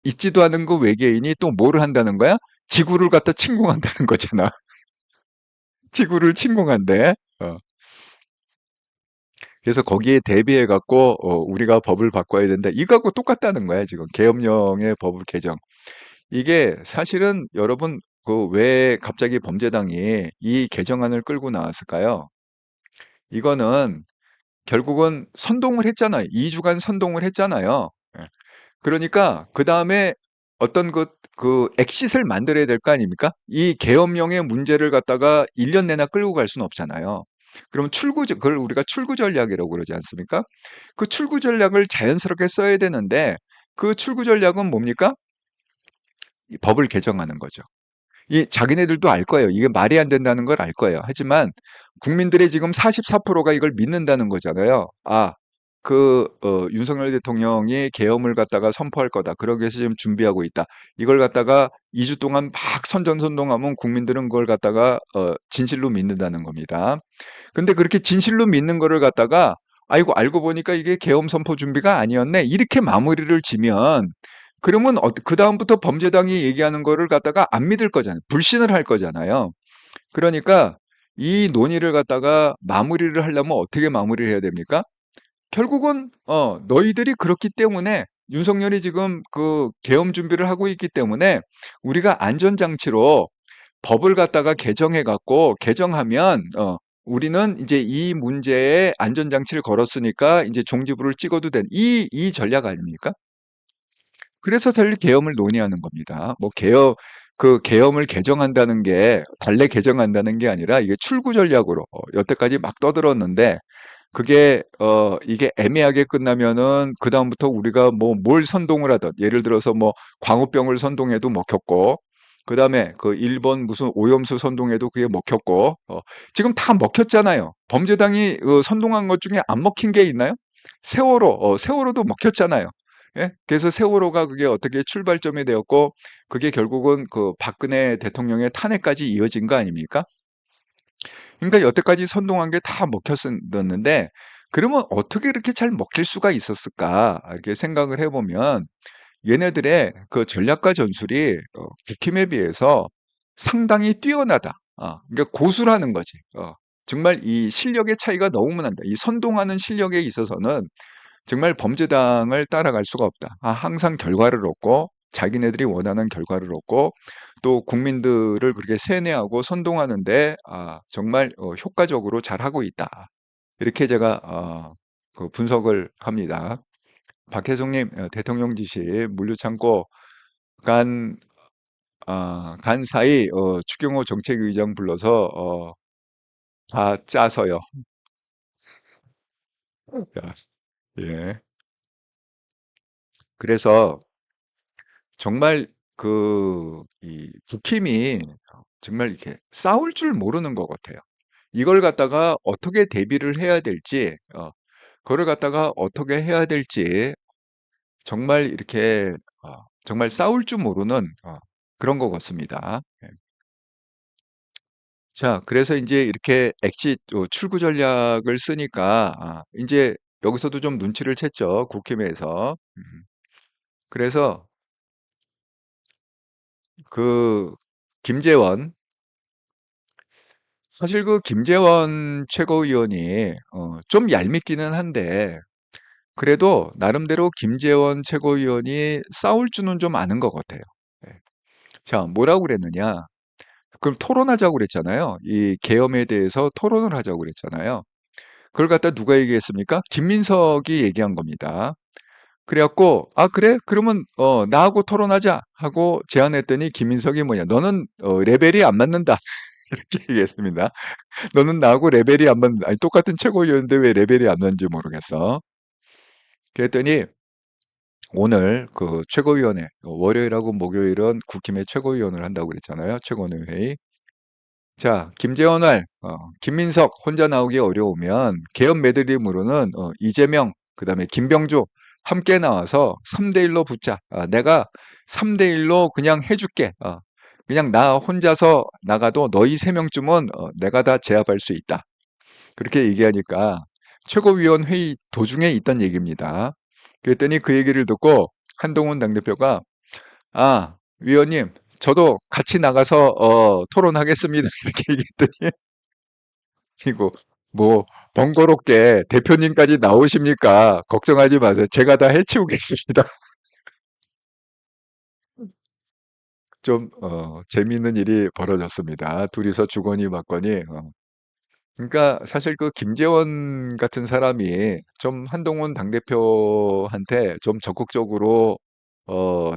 있지도 않은 그 외계인이 또 뭐를 한다는 거야? 지구를 갖다 침공한다는 거잖아. 지구를 침공한대. 그래서 거기에 대비해 갖고 우리가 법을 바꿔야 된다. 이거하고 똑같다는 거야, 지금. 계엄령의 법을 개정. 이게 사실은 여러분 그 왜 갑자기 범죄당이 이 개정안을 끌고 나왔을까요? 이거는 결국은 선동을 했잖아요. 2주간 선동을 했잖아요. 예. 그러니까 그 다음에 어떤 그 엑싯을 만들어야 될 거 아닙니까? 이 계엄령의 문제를 갖다가 1년 내나 끌고 갈 수는 없잖아요. 그럼 그걸 우리가 출구 전략이라고 그러지 않습니까? 그 출구 전략을 자연스럽게 써야 되는데 그 출구 전략은 뭡니까? 이 법을 개정하는 거죠. 이 자기네들도 알 거예요. 이게 말이 안 된다는 걸 알 거예요. 하지만 국민들의 지금 44%가 이걸 믿는다는 거잖아요. 윤석열 대통령이 계엄을 갖다가 선포할 거다. 그러기 위해서 지금 준비하고 있다. 이걸 갖다가 2주 동안 막 선전선동하면 국민들은 그걸 갖다가 진실로 믿는다는 겁니다. 근데 그렇게 진실로 믿는 거를 갖다가 아이고 알고 보니까 이게 계엄 선포 준비가 아니었네. 이렇게 마무리를 지면 그러면 그다음부터 범죄당이 얘기하는 거를 갖다가 안 믿을 거잖아요. 불신을 할 거잖아요. 그러니까 이 논의를 갖다가 마무리를 하려면 어떻게 마무리를 해야 됩니까? 결국은 너희들이 그렇기 때문에 윤석열이 지금 그 계엄 준비를 하고 있기 때문에 우리가 안전장치로 법을 갖다가 개정해 갖고 개정하면 우리는 이제 이 문제에 안전장치를 걸었으니까 이제 종지부를 찍어도 된 이 전략 아닙니까? 그래서 사실 계엄을 논의하는 겁니다. 뭐 그 계엄을 개정한다는 게 달래 개정한다는 게 아니라 이게 출구 전략으로 여태까지 막 떠들었는데 이게 애매하게 끝나면은 그다음부터 우리가 뭐 뭘 선동을 하든 예를 들어서 뭐 광우병을 선동해도 먹혔고 그다음에 그 일본 무슨 오염수 선동해도 그게 먹혔고 지금 다 먹혔잖아요. 범죄당이 선동한 것 중에 안 먹힌 게 있나요? 세월호도 먹혔잖아요. 예? 그래서 세월호가 그게 어떻게 출발점이 되었고 그게 결국은 그 박근혜 대통령의 탄핵까지 이어진 거 아닙니까? 그러니까 여태까지 선동한 게 다 먹혔었는데 그러면 어떻게 이렇게 잘 먹힐 수가 있었을까? 이렇게 생각을 해보면 얘네들의 그 전략과 전술이 국힘에 비해서 상당히 뛰어나다. 그러니까 고수라는 거지. 정말 이 실력의 차이가 너무 난다. 이 선동하는 실력에 있어서는 정말 범죄당을 따라갈 수가 없다. 항상 결과를 얻고 자기네들이 원하는 결과를 얻고 또 국민들을 그렇게 세뇌하고 선동하는데 정말 효과적으로 잘하고 있다. 이렇게 제가 그 분석을 합니다. 박혜성님 대통령 지시 물류창고 간, 간 사이 추경호 정책위의장 불러서 다 짜서요. 야, 예. 그래서 정말 이 국힘이 정말 이렇게 싸울 줄 모르는 것 같아요. 이걸 갖다가 어떻게 대비를 해야 될지, 그걸 갖다가 어떻게 해야 될지 정말 이렇게 정말 싸울 줄 모르는 그런 것 같습니다. 예. 자, 그래서 이제 이렇게 출구 전략을 쓰니까 이제 여기서도 좀 눈치를 챘죠. 국힘에서. 그래서 그 김재원 사실 그 김재원 최고위원이 좀 얄밉기는 한데 그래도 나름대로 김재원 최고위원이 싸울 줄은 좀 아는 것 같아요. 예. 자, 뭐라고 그랬느냐? 그럼 토론하자고 그랬잖아요. 이 계엄에 대해서 토론을 하자고 그랬잖아요. 그걸 갖다 누가 얘기했습니까? 김민석이 얘기한 겁니다. 그래갖고 그래? 그러면 나하고 토론하자 하고 제안했더니 김민석이 뭐냐? 너는 레벨이 안 맞는다. 이렇게 얘기했습니다. 너는 나하고 레벨이 안 맞는다. 아니, 똑같은 최고위원인데 왜 레벨이 안 맞는지 모르겠어. 그랬더니 오늘 그 최고위원회 월요일하고 목요일은 국힘의 최고위원을 한다고 그랬잖아요. 최고위원회. 자, 김재원할, 김민석 혼자 나오기 어려우면 개헌 매드림으로는 이재명, 그다음에 김병조 함께 나와서 3대1로 붙자. 내가 3대1로 그냥 해줄게. 그냥 나 혼자서 나가도 너희 3명쯤은 내가 다 제압할 수 있다. 그렇게 얘기하니까 최고위원 회의 도중에 있던 얘기입니다. 그랬더니 그 얘기를 듣고 한동훈 당대표가 위원님, 저도 같이 나가서 토론하겠습니다. 이렇게 얘기했더니 이거 뭐 번거롭게 대표님까지 나오십니까? 걱정하지 마세요. 제가 다 해치우겠습니다. 좀 재미있는 일이 벌어졌습니다. 둘이서 주거니 받거니. 그러니까 사실 그 김재원 같은 사람이 좀 한동훈 당대표한테 좀 적극적으로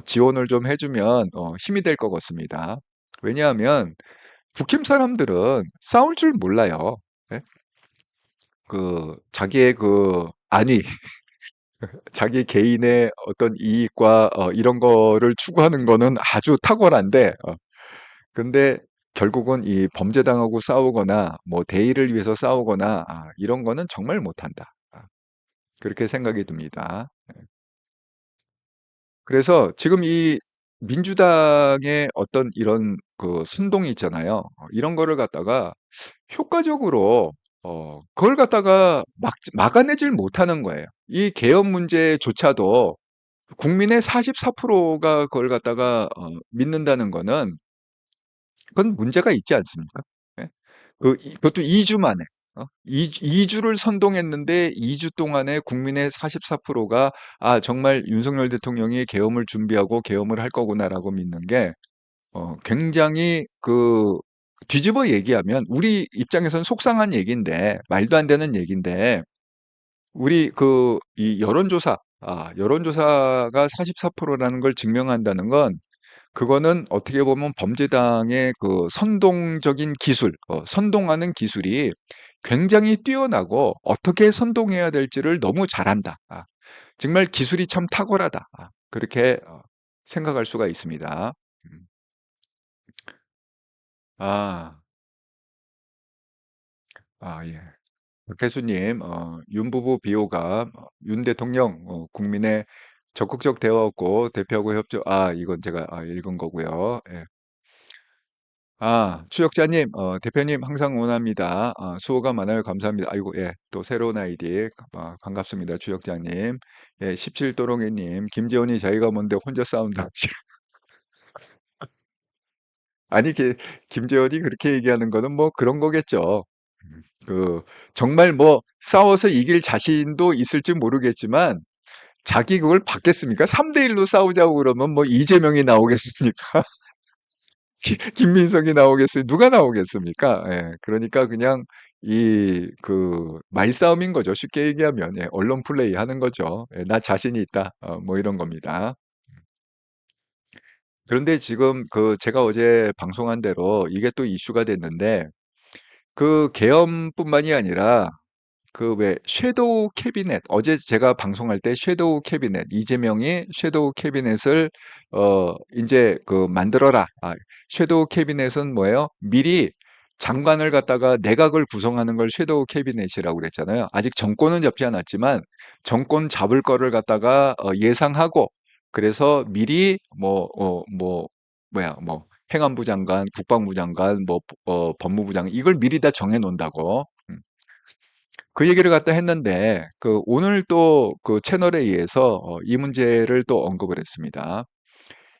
지원을 좀 해주면 힘이 될 것 같습니다. 왜냐하면 국힘 사람들은 싸울 줄 몰라요. 예? 자기의 안위, 자기 개인의 어떤 이익과 이런 거를 추구하는 거는 아주 탁월한데, 근데 결국은 이 범죄당하고 싸우거나 뭐 대의를 위해서 싸우거나 이런 거는 정말 못한다. 그렇게 생각이 듭니다. 그래서 지금 이 민주당의 어떤 이런 선동이 있잖아요. 이런 거를 갖다가 효과적으로 그걸 갖다가 막아내질 못하는 거예요. 이 계엄 문제조차도 국민의 44%가 그걸 갖다가 믿는다는 거는 그건 문제가 있지 않습니까? 예? 그것도 2주 만에. 2주를 선동했는데 2주 동안에 국민의 44%가 정말 윤석열 대통령이 계엄을 준비하고 계엄을 할 거구나라고 믿는 게 굉장히 뒤집어 얘기하면 우리 입장에선 속상한 얘기인데 말도 안 되는 얘기인데 우리 이 여론조사가 44%라는 걸 증명한다는 건 그거는 어떻게 보면 범죄당의 선동적인 기술, 선동하는 기술이 굉장히 뛰어나고 어떻게 선동해야 될지를 너무 잘한다. 정말 기술이 참 탁월하다. 그렇게 생각할 수가 있습니다. 음. 아, 예. 박혜수님, 윤 부부 비호가 윤 대통령 국민의 적극적 대화했고 대표하고 협조. 이건 제가 읽은 거고요. 예. 추적자님, 대표님 항상 응원합니다. 수고가 많아요. 감사합니다. 아이고, 예, 또 새로운 아이디 반갑습니다. 추적자님, 예, 17도롱이님, 김재원이 자기가 뭔데 혼자 싸운다. 아니, 김재원이 그렇게 얘기하는 거는 뭐 그런 거겠죠. 그 정말 뭐 싸워서 이길 자신도 있을지 모르겠지만 자기 그걸 받겠습니까? 3대1로 싸우자고 그러면 뭐 이재명이 나오겠습니까? 김민석이 나오겠어요? 누가 나오겠습니까? 예. 그러니까 그냥 말싸움인 거죠. 쉽게 얘기하면. 예. 언론 플레이 하는 거죠. 예. 나 자신이 있다. 뭐 이런 겁니다. 그런데 지금 제가 어제 방송한 대로 이게 또 이슈가 됐는데 계엄뿐만이 아니라 왜 섀도우 캐비넷 어제 제가 방송할 때 섀도우 캐비넷 이재명이 섀도우 캐비넷을 인제 만들어라. 섀도우 캐비넷은 뭐예요? 미리 장관을 갖다가 내각을 구성하는 걸 섀도우 캐비넷이라고 그랬잖아요. 아직 정권은 잡지 않았지만 정권 잡을 거를 갖다가 예상하고 그래서 미리 행안부 장관, 국방부 장관, 법무부 장관 이걸 미리 다 정해 놓는다고. 그 얘기를 갖다 했는데 오늘 또 채널에 의해서 이 문제를 또 언급을 했습니다.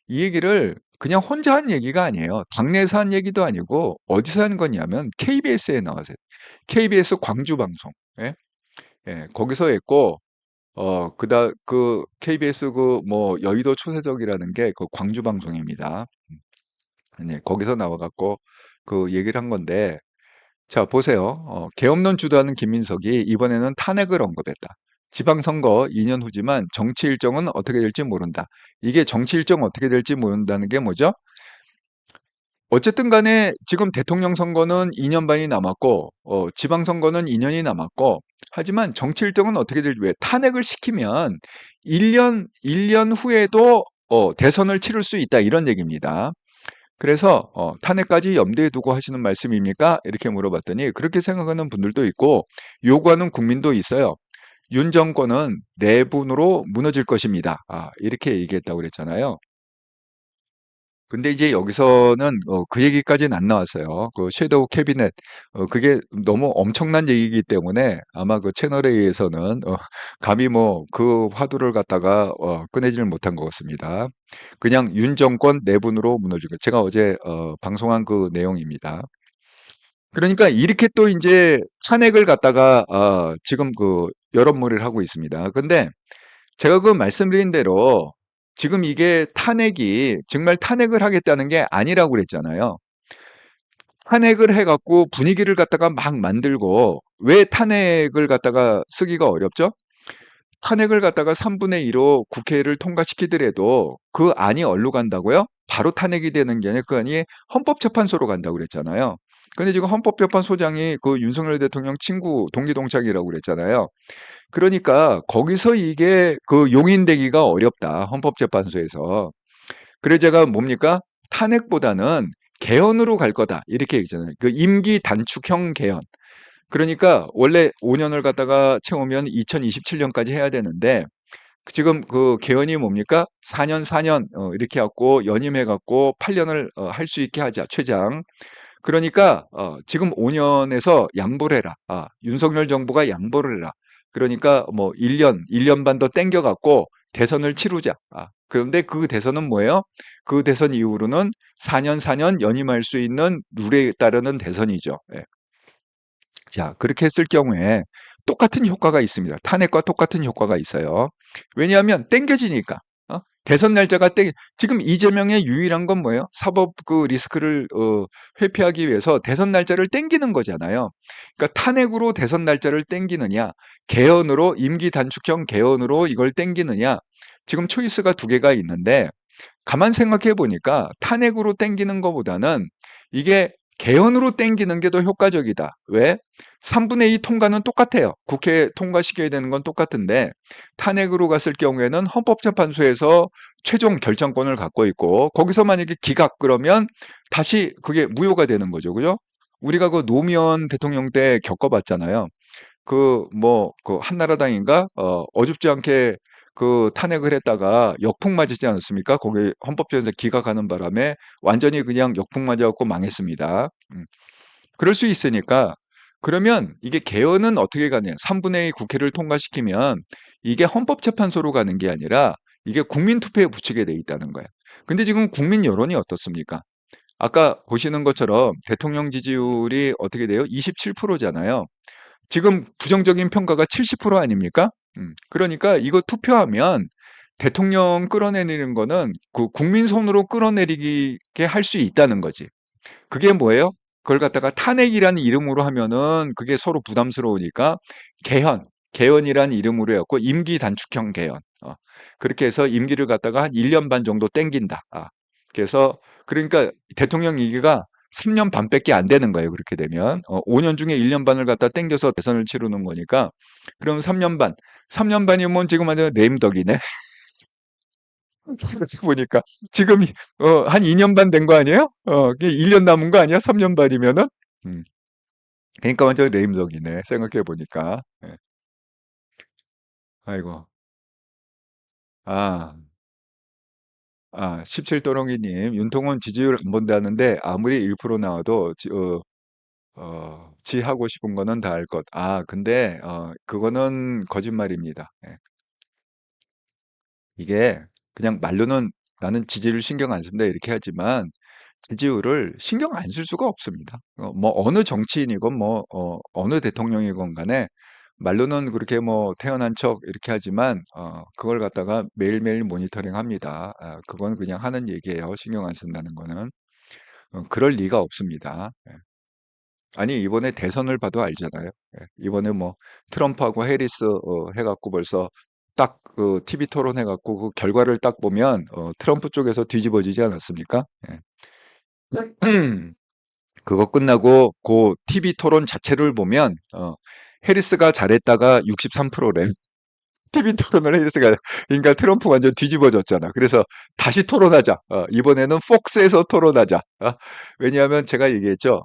이 얘기를 그냥 혼자 한 얘기가 아니에요. 당내에서 한 얘기도 아니고 어디서 한 거냐면 KBS에 나와서 KBS 광주 방송. 예? 예, 거기서 했고 KBS 여의도 초대석이라는 게 광주 방송입니다. 네, 거기서 나와 갖고 얘기를 한 건데 자, 보세요. 계엄론 주도하는 김민석이 이번에는 탄핵을 언급했다. 지방선거 2년 후지만 정치 일정은 어떻게 될지 모른다. 이게 정치 일정 어떻게 될지 모른다는 게 뭐죠? 어쨌든 간에 지금 대통령 선거는 2년 반이 남았고, 지방선거는 2년이 남았고, 하지만 정치 일정은 어떻게 될지, 왜 탄핵을 시키면 1년 후에도 대선을 치를 수 있다. 이런 얘기입니다. 그래서 탄핵까지 염두에 두고 하시는 말씀입니까? 이렇게 물어봤더니 그렇게 생각하는 분들도 있고 요구하는 국민도 있어요. 윤 정권은 내분으로 무너질 것입니다. 이렇게 얘기했다고 그랬잖아요. 근데 이제 여기서는 그 얘기까지는 안 나왔어요. 그 섀도우 캐비넷 그게 너무 엄청난 얘기이기 때문에 아마 그 채널 A에서는 감히 뭐 그 화두를 갖다가 꺼내지를 못한 것 같습니다. 그냥 윤 정권 내분으로 무너질 것. 제가 어제 방송한 그 내용입니다. 그러니까 이렇게 또 인제 탄핵을 갖다가 지금 그 여론몰이를 하고 있습니다. 근데 제가 그 말씀드린 대로 지금 이게 탄핵이 정말 탄핵을 하겠다는 게 아니라고 그랬잖아요. 탄핵을 해 갖고 분위기를 갖다가 막 만들고 왜 탄핵을 갖다가 쓰기가 어렵죠? 탄핵을 갖다가 3분의 2로 국회를 통과시키더라도 그 안이 어디로 간다고요? 바로 탄핵이 되는 게 아니라 그 안이 헌법재판소로 간다고 그랬잖아요. 근데 지금 헌법재판소장이 그 윤석열 대통령 친구 동기동창이라고 그랬잖아요. 그러니까 거기서 이게 그 용인되기가 어렵다. 헌법재판소에서. 그래서 제가 뭡니까? 탄핵보다는 개헌으로 갈 거다. 이렇게 얘기잖아요. 그 임기 단축형 개헌. 그러니까 원래 5년을 갖다가 채우면 2027년까지 해야 되는데 지금 그 개헌이 뭡니까? 4년 4년 이렇게 해 갖고 연임해 갖고 8년을 할 수 있게 하자. 최장. 그러니까 지금 5년에서 양보를 해라. 윤석열 정부가 양보를 해라. 그러니까 뭐 1년 반 더 땡겨 갖고 대선을 치르자. 그런데 그 대선은 뭐예요? 그 대선 이후로는 4년 4년 연임할 수 있는 룰에 따르는 대선이죠. 예. 자, 그렇게 했을 경우에 똑같은 효과가 있습니다. 탄핵과 똑같은 효과가 있어요. 왜냐하면 땡겨지니까. 대선 날짜가 지금 이재명의 유일한 건 뭐예요? 사법 그 리스크를 회피하기 위해서 대선 날짜를 땡기는 거잖아요. 그러니까 탄핵으로 대선 날짜를 땡기느냐, 개헌으로 임기 단축형 개헌으로 이걸 땡기느냐. 지금 초이스가 두 개가 있는데 가만 생각해 보니까 탄핵으로 땡기는 것보다는 이게 개헌으로 땡기는 게 더 효과적이다. 왜? 3분의 2 통과는 똑같아요. 국회 통과시켜야 되는 건 똑같은데 탄핵으로 갔을 경우에는 헌법재판소에서 최종 결정권을 갖고 있고 거기서 만약에 기각 그러면 다시 그게 무효가 되는 거죠. 그죠? 우리가 그 노무현 대통령 때 겪어봤잖아요. 그 뭐 그 한나라당인가 어줍지 않게 그 탄핵을 했다가 역풍 맞았지 않았습니까? 거기 헌법재판소 기각하는 바람에 완전히 그냥 역풍 맞아 갖고 망했습니다. 그럴 수 있으니까 그러면 이게 개헌은 어떻게 가냐? 3분의 2 국회를 통과시키면 이게 헌법재판소로 가는 게 아니라 이게 국민투표에 붙이게 돼 있다는 거예요. 근데 지금 국민 여론이 어떻습니까? 아까 보시는 것처럼 대통령 지지율이 어떻게 돼요? 27%잖아요. 지금 부정적인 평가가 70% 아닙니까? 그러니까 이거 투표하면 대통령 끌어내리는 거는 그 국민 손으로 끌어내리게 할 수 있다는 거지. 그게 뭐예요? 그걸 갖다가 탄핵이라는 이름으로 하면은 그게 서로 부담스러우니까 개헌, 개헌이라는 이름으로 해갖고 임기 단축형 개헌. 그렇게 해서 임기를 갖다가 한 1년 반 정도 땡긴다. 그래서 그러니까 대통령 임기가 3년 반밖에 안 되는 거예요. 그렇게 되면 5년 중에 1년 반을 갖다 땡겨서 대선을 치르는 거니까 그럼 3년 반, 3년 반이면 지금 완전 레임덕이네. 그래서 보니까 지금 한 2년 반 된 거 아니에요? 1년 남은 거 아니야? 3년 반이면은? 음. 그러니까 완전 레임덕이네. 생각해 보니까. 예. 아이고. 아, 17도롱이님, 윤통은 지지율 안 본다는데 아무리 1% 나와도 지 하고 싶은 거는 다 할 것. 근데 그거는 거짓말입니다. 예. 이게 그냥 말로는 나는 지지율 신경 안 쓴다 이렇게 하지만 지지율을 신경 안 쓸 수가 없습니다. 뭐 어느 정치인이건 뭐 어느 대통령이건 간에 말로는 그렇게 뭐 태어난 척 이렇게 하지만 그걸 갖다가 매일매일 모니터링합니다. 그건 그냥 하는 얘기예요. 신경 안 쓴다는 거는. 그럴 리가 없습니다. 예. 아니 이번에 대선을 봐도 알잖아요. 예. 이번에 뭐 트럼프하고 해리스 해갖고 벌써 딱 그 TV 토론 해갖고 그 결과를 딱 보면 트럼프 쪽에서 뒤집어지지 않았습니까? 예. 그거 끝나고 그 TV 토론 자체를 보면 해리스가 잘했다가 63%래. TV 토론을 해리스가 그러니까 트럼프 완전 뒤집어졌잖아. 그래서 다시 토론하자. 이번에는 폭스에서 토론하자. 왜냐하면 제가 얘기했죠.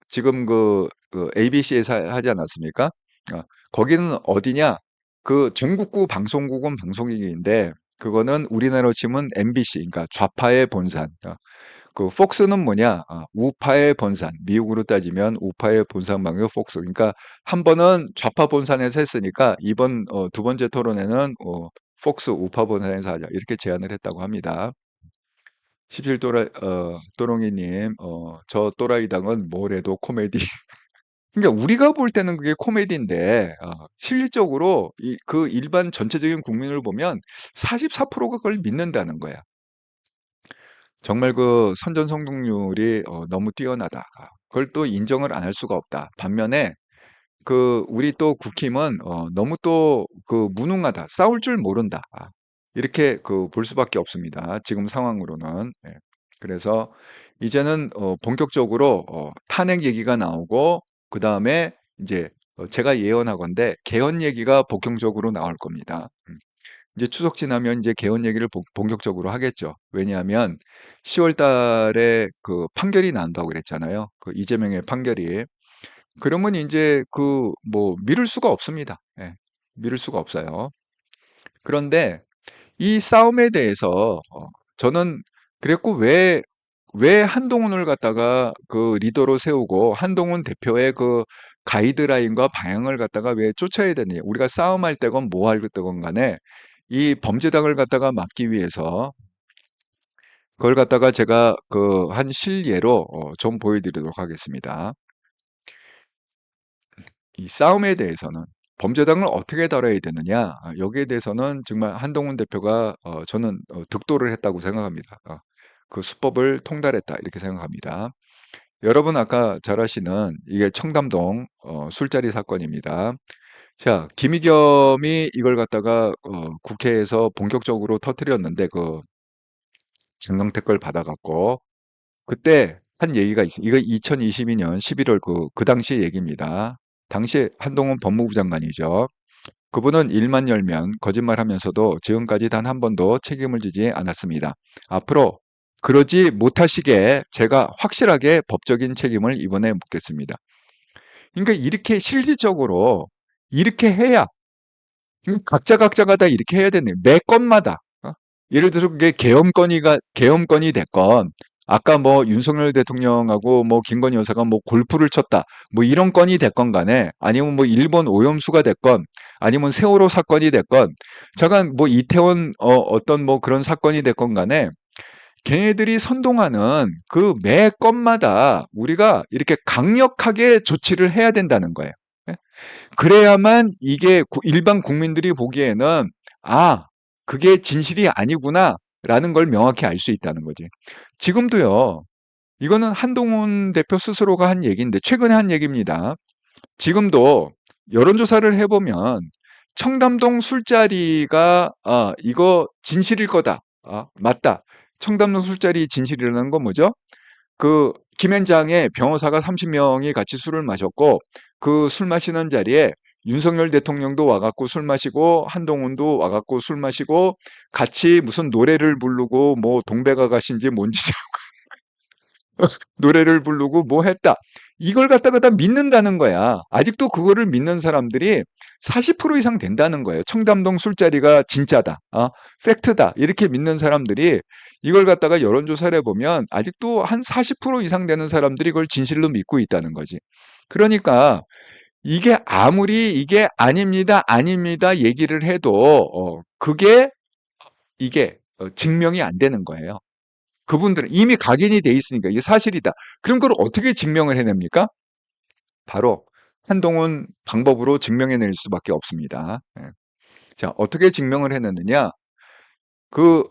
지금 그 ABC에서 하지 않았습니까? 어, 거기는 어디냐? 그 전국구 방송국은 방송국인데 그거는 우리나라로 치면 MBC, 그러니까 좌파의 본산. 그 폭스는 뭐냐? 우파의 본산. 미국으로 따지면 우파의 본산 방송 폭스. 그러니까 한 번은 좌파 본산에서 했으니까 이번 두 번째 토론회는 폭스 우파 본산에서 하자. 이렇게 제안을 했다고 합니다. 17또라이님, 저 또라이당은 뭘 해도 코미디. 그러니까 우리가 볼 때는 그게 코미디인데, 실질적으로 그 일반 전체적인 국민을 보면 44%가 그걸 믿는다는 거야. 정말 그 선전성독률이 너무 뛰어나다. 그걸 또 인정을 안 할 수가 없다. 반면에 그 우리 또 국힘은 너무 또 그 무능하다. 싸울 줄 모른다. 이렇게 그 볼 수밖에 없습니다. 지금 상황으로는. 예. 그래서 이제는 본격적으로 탄핵 얘기가 나오고 그다음에 이제 제가 예언하건대 개헌 얘기가 본격적으로 나올 겁니다. 이제 추석 지나면 이제 개헌 얘기를 본격적으로 하겠죠. 왜냐하면 10월 달에 그 판결이 난다고 그랬잖아요. 그 이재명의 판결이. 그러면 이제 그 뭐 미룰 수가 없습니다. 예. 미룰 수가 없어요. 그런데 이 싸움에 대해서 저는 그랬고 왜 한동훈을 갖다가 그 리더로 세우고 한동훈 대표의 그 가이드라인과 방향을 갖다가 왜 쫓아야 되느냐. 우리가 싸움할 때건 뭐 할 때건 간에 이 범죄당을 갖다가 막기 위해서 그걸 갖다가 제가 그 한 실예로 좀 보여드리도록 하겠습니다. 이 싸움에 대해서는 범죄당을 어떻게 다뤄야 되느냐 여기에 대해서는 정말 한동훈 대표가 저는 득도를 했다고 생각합니다. 그 수법을 통달했다 이렇게 생각합니다. 여러분 아까 잘 아시는 이게 청담동 술자리 사건입니다. 자, 김의겸이 이걸 갖다가 국회에서 본격적으로 터뜨렸는데 그 장경택 걸 받아갖고 그때 한 얘기가 있어요. 이거 2022년 11월 그 당시 얘기입니다. 당시 한동훈 법무부 장관이죠. 그분은 일만 열면 거짓말하면서도 지금까지 단 한 번도 책임을 지지 않았습니다. 앞으로 그러지 못하시게 제가 확실하게 법적인 책임을 이번에 묻겠습니다. 그러니까 이렇게 실질적으로 이렇게 해야 각자가 다 이렇게 해야 되네. 매 건마다. 예를 들어서 그게 계엄건이 됐건, 아까 뭐 윤석열 대통령하고 뭐 김건희 여사가 뭐 골프를 쳤다. 뭐 이런 건이 됐건 간에, 아니면 뭐 일본 오염수가 됐건, 아니면 세월호 사건이 됐건, 잠깐 뭐 이태원 어떤 뭐 그런 사건이 됐건 간에, 걔네들이 선동하는 그 매 건마다 우리가 이렇게 강력하게 조치를 해야 된다는 거예요. 예? 그래야만 이게 일반 국민들이 보기에는 아, 그게 진실이 아니구나 라는 걸 명확히 알 수 있다는 거지. 지금도요. 이거는 한동훈 대표 스스로가 한 얘기인데 최근에 한 얘기입니다. 지금도 여론조사를 해보면 청담동 술자리가 이거 진실일 거다. 맞다. 청담동 술자리 진실이라는 건 뭐죠? 그 김현장에 변호사가 30명이 같이 술을 마셨고 그 술 마시는 자리에 윤석열 대통령도 와갖고 술 마시고 한동훈도 와갖고 술 마시고 같이 무슨 노래를 부르고 뭐 동백아 가신지 뭔지 노래를 부르고 뭐 했다. 이걸 갖다가 다 믿는다는 거야. 아직도 그거를 믿는 사람들이 40% 이상 된다는 거예요. 청담동 술자리가 진짜다. 팩트다. 이렇게 믿는 사람들이 이걸 갖다가 여론조사를 해보면 아직도 한 40% 이상 되는 사람들이 그걸 진실로 믿고 있다는 거지. 그러니까 이게 아무리 이게 아닙니다, 아닙니다 얘기를 해도 그게 이게 증명이 안 되는 거예요. 그분들은 이미 각인이 돼 있으니까 이게 사실이다. 그럼 그걸 어떻게 증명을 해냅니까? 바로 한동훈 방법으로 증명해낼 수밖에 없습니다. 예. 자, 어떻게 증명을 해내느냐? 그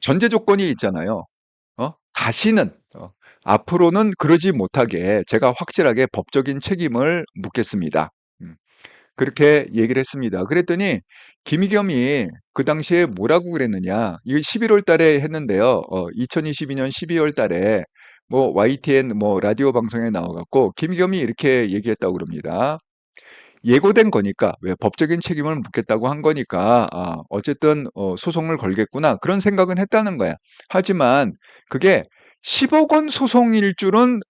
전제 조건이 있잖아요. 다시는 앞으로는 그러지 못하게 제가 확실하게 법적인 책임을 묻겠습니다. 음. 그렇게 얘기를 했습니다. 그랬더니 김의겸이 그 당시에 뭐라고 그랬느냐. 이거 11월 달에 했는데요. 2022년 12월 달에 뭐 YTN 뭐 라디오 방송에 나와갖고 김의겸이 이렇게 얘기했다고 그럽니다. 예고된 거니까 왜 법적인 책임을 묻겠다고 한 거니까 어쨌든 소송을 걸겠구나 그런 생각은 했다는 거야. 하지만 그게 10억 원 소송일 줄은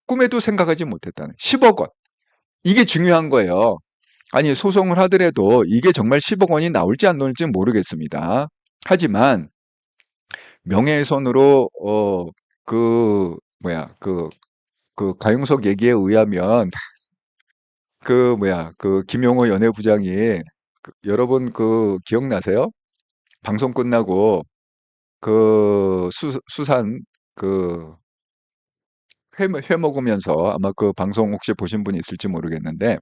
꿈에도 생각하지 못했다는 10억 원. 이게 중요한 거예요. 아니, 소송을 하더라도 이게 정말 10억 원이 나올지 안 나올지 모르겠습니다. 하지만 명예훼손으로 그 뭐야 그 가용석 얘기에 의하면 그 김용호 연예부장이 여러분 기억나세요? 방송 끝나고 수산 그 회 먹으면서 아마 그 방송 혹시 보신 분이 있을지 모르겠는데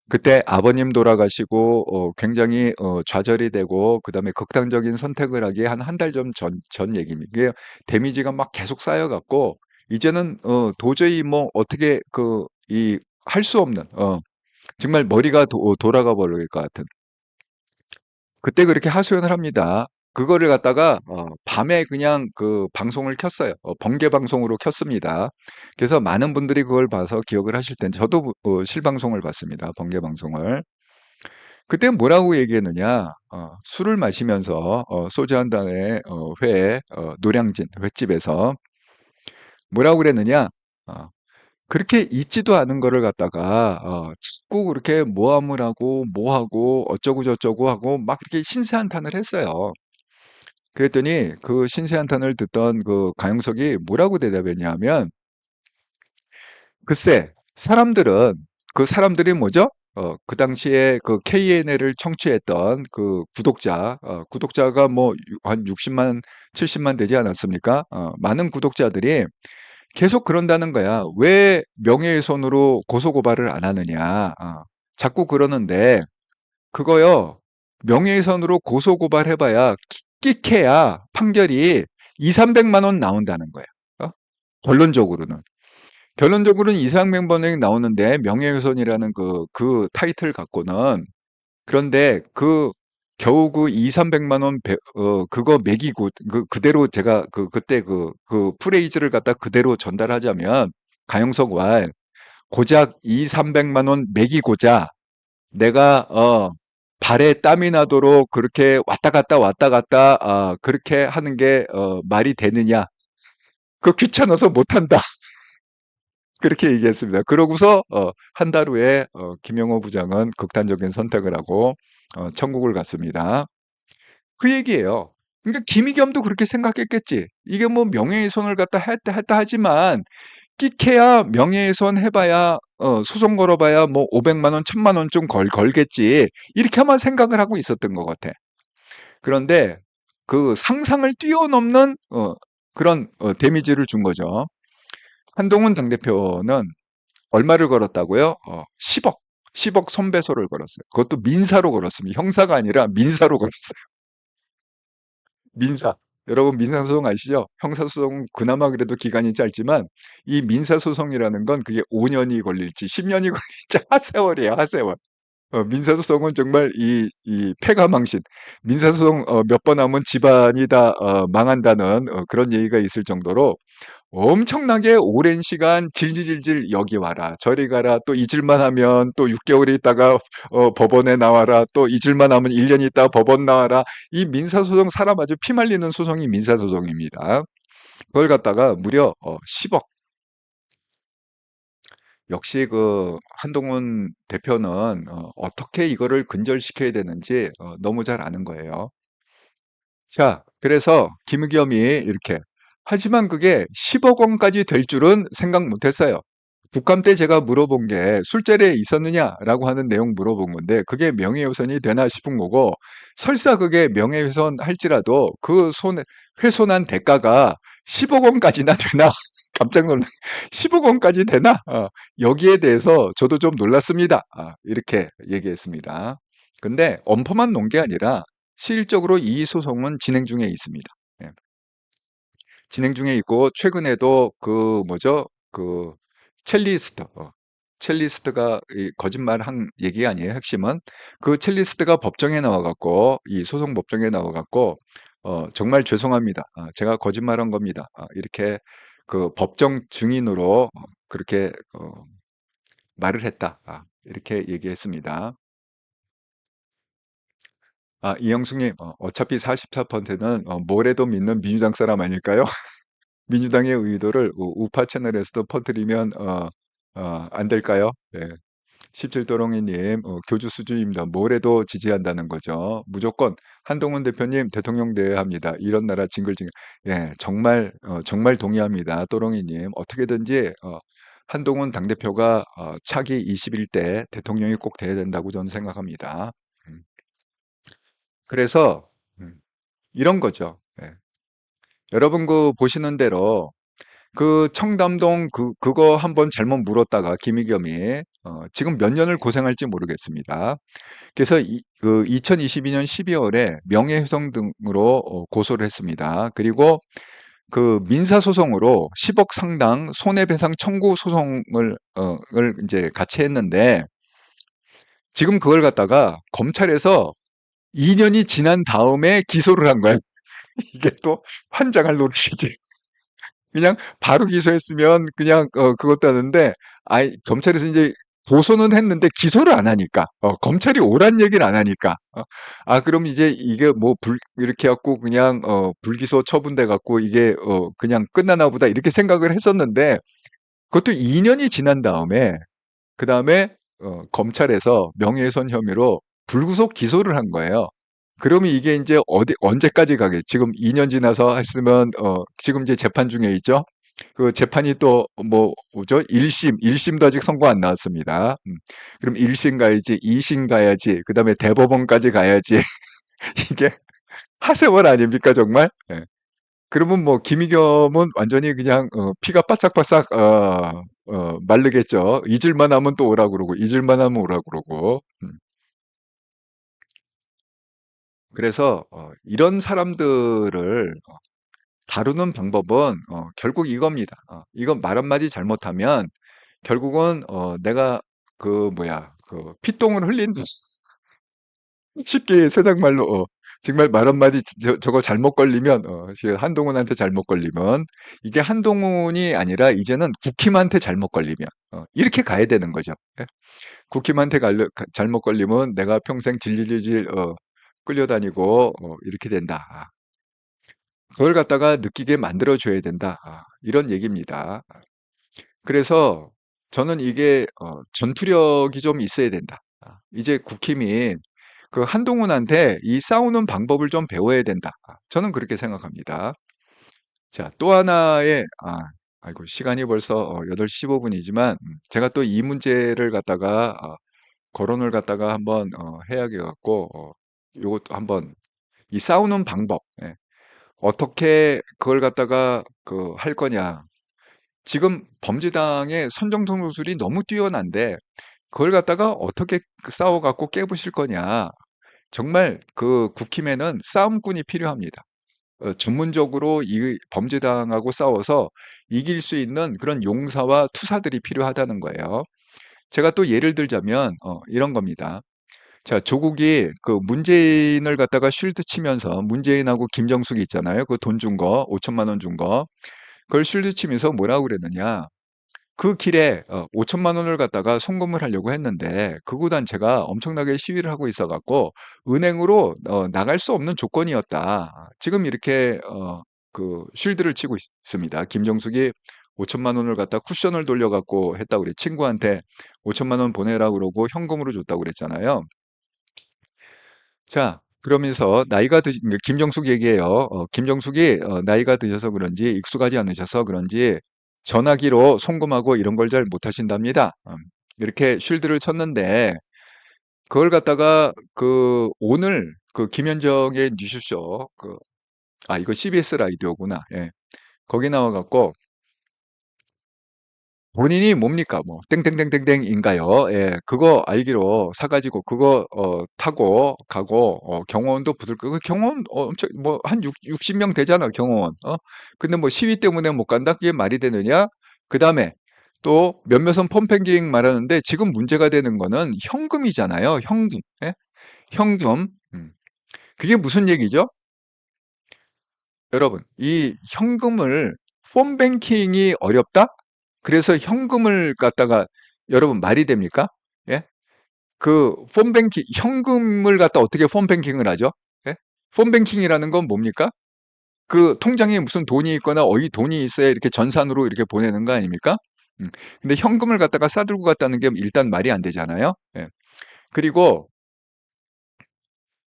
그때 아버님 돌아가시고 굉장히 좌절이 되고 그다음에 극단적인 선택을 하기에 한 달 전 얘기입니다. 이게 데미지가 막 계속 쌓여갖고 이제는 도저히 뭐 어떻게 이 할 수 없는 정말 머리가 돌아가 버릴 것 같은 그때 그렇게 하소연을 합니다. 그거를 갖다가 밤에 그냥 그 방송을 켰어요. 번개 방송으로 켰습니다. 그래서 많은 분들이 그걸 봐서 기억을 하실 텐데 저도 실방송을 봤습니다. 번개 방송을. 그때 뭐라고 얘기했느냐? 술을 마시면서 소주 한 잔에 회에 노량진 횟집에서 뭐라고 그랬느냐? 어, 그렇게 있지도 않은 거를 갖다가 자꾸 그렇게 모함을 하고 뭐하고 어쩌고 저쩌고 하고 막 이렇게 신세한탄을 했어요. 그랬더니 그 신세한탄을 듣던 그 강용석이 뭐라고 대답했냐면 글쎄 사람들이 뭐죠? 그 당시에 그 KNL을 청취했던 그 구독자가 뭐 한 60만, 70만 되지 않았습니까? 많은 구독자들이 계속 그런다는 거야. 왜 명예훼손으로 고소고발을 안 하느냐. 자꾸 그러는데 그거요. 명예훼손으로 고소고발해봐야 끽해야 판결이 2, 300만 원 나온다는 거야. 어? 결론적으로는. 결론적으로는 2, 300만 원이 나오는데 명예훼손이라는 그 타이틀 갖고는 그런데 겨우 그 2, 300만 원 그거 매기고 그대로 제가 그때 그 프레이즈를 갖다 그대로 전달하자면 가영석 왈 고작 2, 300만 원 매기고자 내가 발에 땀이 나도록 그렇게 왔다 갔다 그렇게 하는 게 말이 되느냐? 그 귀찮아서 못한다. 그렇게 얘기했습니다. 그러고서 한 달 후에 김영호 부장은 극단적인 선택을 하고 천국을 갔습니다. 그 얘기예요. 그러니까 김의겸도 그렇게 생각했겠지. 이게 뭐 명예훼손을 갖다 했다 하지만 끽해야 명예훼손 해봐야 소송 걸어봐야 뭐 500만 원, 1000만 원 좀 걸겠지. 이렇게만 생각을 하고 있었던 것 같아. 그런데 그 상상을 뛰어넘는 그런 데미지를 준 거죠. 한동훈 당대표는 얼마를 걸었다고요? 10억. 10억 손배소를 걸었어요. 그것도 민사로 걸었습니다. 형사가 아니라 민사로 걸었어요. 민사. 여러분 민사소송 아시죠? 형사소송 그나마 그래도 기간이 짧지만 이 민사소송이라는 건 그게 5년이 걸릴지 10년이 걸릴지 하세월이에요. 하세월. 민사소송은 정말 이 패가망신. 민사소송 몇 번 하면 집안이 다 망한다는 그런 얘기가 있을 정도로 엄청나게 오랜 시간 질질질질 여기 와라 저리 가라 또 잊을만 하면 또 6개월 있다가 법원에 나와라 또 잊을만 하면 1년 있다가 법원 나와라 이 민사소송 사람 아주 피말리는 소송이 민사소송입니다. 그걸 갖다가 무려 10억 역시 그 한동훈 대표는 어떻게 이거를 근절시켜야 되는지 너무 잘 아는 거예요. 자, 그래서 김의겸이 이렇게 하지만 그게 10억 원까지 될 줄은 생각 못했어요. 국감 때 제가 물어본 게 술자리에 있었느냐라고 하는 내용 물어본 건데 그게 명예훼손이 되나 싶은 거고 설사 그게 명예훼손 할지라도 훼손한 대가가 10억 원까지나 되나 깜짝 놀란 10억 원까지 되나 여기에 대해서 저도 좀 놀랐습니다. 이렇게 얘기했습니다. 근데 엄포만 놓은 게 아니라 실질적으로 이 소송은 진행 중에 있습니다. 예. 진행 중에 있고 최근에도 그 뭐죠? 그 첼리스트 첼리스트가 거짓말한 얘기 아니에요. 핵심은 그 첼리스트가 법정에 나와 갖고 이 소송 법정에 나와 갖고 정말 죄송합니다. 제가 거짓말한 겁니다. 이렇게 그 법정 증인으로 그렇게 말을 했다. 이렇게 얘기했습니다. 이영숙님, 어차피 44%는 뭐래도 믿는 민주당 사람 아닐까요? 민주당의 의도를 우파 채널에서도 퍼뜨리면 안 될까요? 네. 17도롱이님, 교주 수준입니다. 뭘 해도 지지한다는 거죠. 무조건 한동훈 대표님 대통령 돼야 합니다. 이런 나라 징글징글. 예, 정말, 정말 동의합니다. 또롱이님. 어떻게든지, 한동훈 당대표가 차기 21대 대통령이 꼭 돼야 된다고 저는 생각합니다. 음, 그래서, 음, 이런 거죠. 예. 여러분 그 보시는 대로 그 청담동 그거 한번 잘못 물었다가 김의겸이 지금 몇 년을 고생할지 모르겠습니다. 그래서 그 2022년 12월에 명예훼손 등으로 고소를 했습니다. 그리고 그 민사소송으로 10억 상당 손해배상 청구 소송을 을 이제 같이 했는데 지금 그걸 갖다가 검찰에서 2년이 지난 다음에 기소를 한 거예요. 이게 또 환장할 노릇이지. 그냥 바로 기소했으면 그냥 그것도 하는데 아이 검찰에서 이제 고소는 했는데 기소를 안 하니까 검찰이 옳은 얘기를 안 하니까 그럼 이제 이게 뭐 이렇게 갖고 그냥 불기소 처분돼 갖고 이게 그냥 끝나나 보다 이렇게 생각을 했었는데 그것도 2년이 지난 다음에 그다음에 검찰에서 명예훼손 혐의로 불구속 기소를 한 거예요. 그러면 이게 이제 언제까지 가겠지? 지금 2년 지나서 했으면 지금 이제 재판 중에 있죠. 그 재판이 또 뭐죠? 1심도 아직 선고 안 나왔습니다. 그럼 1심 가야지, 2심 가야지, 그다음에 대법원까지 가야지. 이게 하세월 아닙니까, 정말? 예. 그러면 뭐 김의겸은 완전히 그냥 피가 바싹바싹 마르겠죠. 잊을만 하면 또 오라 그러고, 잊을만 하면 오라 그러고. 그래서 이런 사람들을 다루는 방법은 결국 이겁니다. 이건 말 한마디 잘못하면 결국은 내가 그 뭐야 그 피똥을 흘린 듯 쉽게 세상 말로 정말 말 한마디 저거 잘못 걸리면 한동훈한테 잘못 걸리면 이게 한동훈이 아니라 이제는 국힘한테 잘못 걸리면 이렇게 가야 되는 거죠. 예? 국힘한테 잘못 걸리면 내가 평생 질질질질 끌려다니고 이렇게 된다. 그걸 갖다가 느끼게 만들어 줘야 된다. 이런 얘기입니다. 그래서 저는 이게 전투력이 좀 있어야 된다. 이제 국힘이 그 한동훈한테 이 싸우는 방법을 좀 배워야 된다. 저는 그렇게 생각합니다. 자, 또 하나의 아이고 시간이 벌써 8시 15분이지만 제가 또 이 문제를 갖다가 거론을 갖다가 한번 해야 돼 갖고 요것도 한번 이 싸우는 방법 어떻게 그걸 갖다가 그 할 거냐. 지금 범죄당의 선정통술이 너무 뛰어난데 그걸 갖다가 어떻게 싸워 갖고 깨부실 거냐. 정말 그 국힘에는 싸움꾼이 필요합니다. 전문적으로 이 범죄당하고 싸워서 이길 수 있는 그런 용사와 투사들이 필요하다는 거예요. 제가 또 예를 들자면 이런 겁니다. 자, 조국이 그 문재인을 갖다가 쉴드 치면서 문재인하고 김정숙이 있잖아요. 그 돈 준 거, 5천만 원 준 거. 그걸 쉴드 치면서 뭐라고 그랬느냐. 그 길에 5천만 원을 갖다가 송금을 하려고 했는데 극우단체가 엄청나게 시위를 하고 있어 갖고 은행으로 나갈 수 없는 조건이었다. 지금 이렇게 그 쉴드를 치고 있습니다. 김정숙이 5천만 원을 갖다 쿠션을 돌려 갖고 했다고 그래. 친구한테 5천만 원 보내라 그러고 현금으로 줬다고 그랬잖아요. 자, 그러면서 나이가 김정숙 얘기예요. 김정숙이 나이가 드셔서 그런지 익숙하지 않으셔서 그런지 전화기로 송금하고 이런 걸 잘 못하신답니다. 이렇게 쉴드를 쳤는데 그걸 갖다가 그 오늘 그 김현정의 뉴스쇼 이거 CBS 라디오구나. 예. 거기 나와 갖고 본인이 뭡니까? 뭐 땡땡땡땡땡인가요? 예. 그거 알기로 사 가지고 그거 타고 가고 경호원도 붙들고 그 경호원 엄청 뭐 한 60명 되잖아, 경호원. 근데 뭐 시위 때문에 못 간다? 그게 말이 되느냐? 그다음에 또 몇몇은 펌핑 말하는데 지금 문제가 되는 거는 현금이잖아요. 현금. 예? 현금. 그게 무슨 얘기죠? 여러분, 이 현금을 폰뱅킹이 어렵다? 그래서 현금을 갖다가 여러분 말이 됩니까? 예? 그 폰뱅킹 현금을 갖다 어떻게 폰뱅킹을 하죠? 예? 폰뱅킹이라는 건 뭡니까? 그 통장에 무슨 돈이 있거나 어디 돈이 있어야 이렇게 전산으로 이렇게 보내는 거 아닙니까? 음. 근데 현금을 갖다가 싸들고 갔다는 게 일단 말이 안 되잖아요. 예. 그리고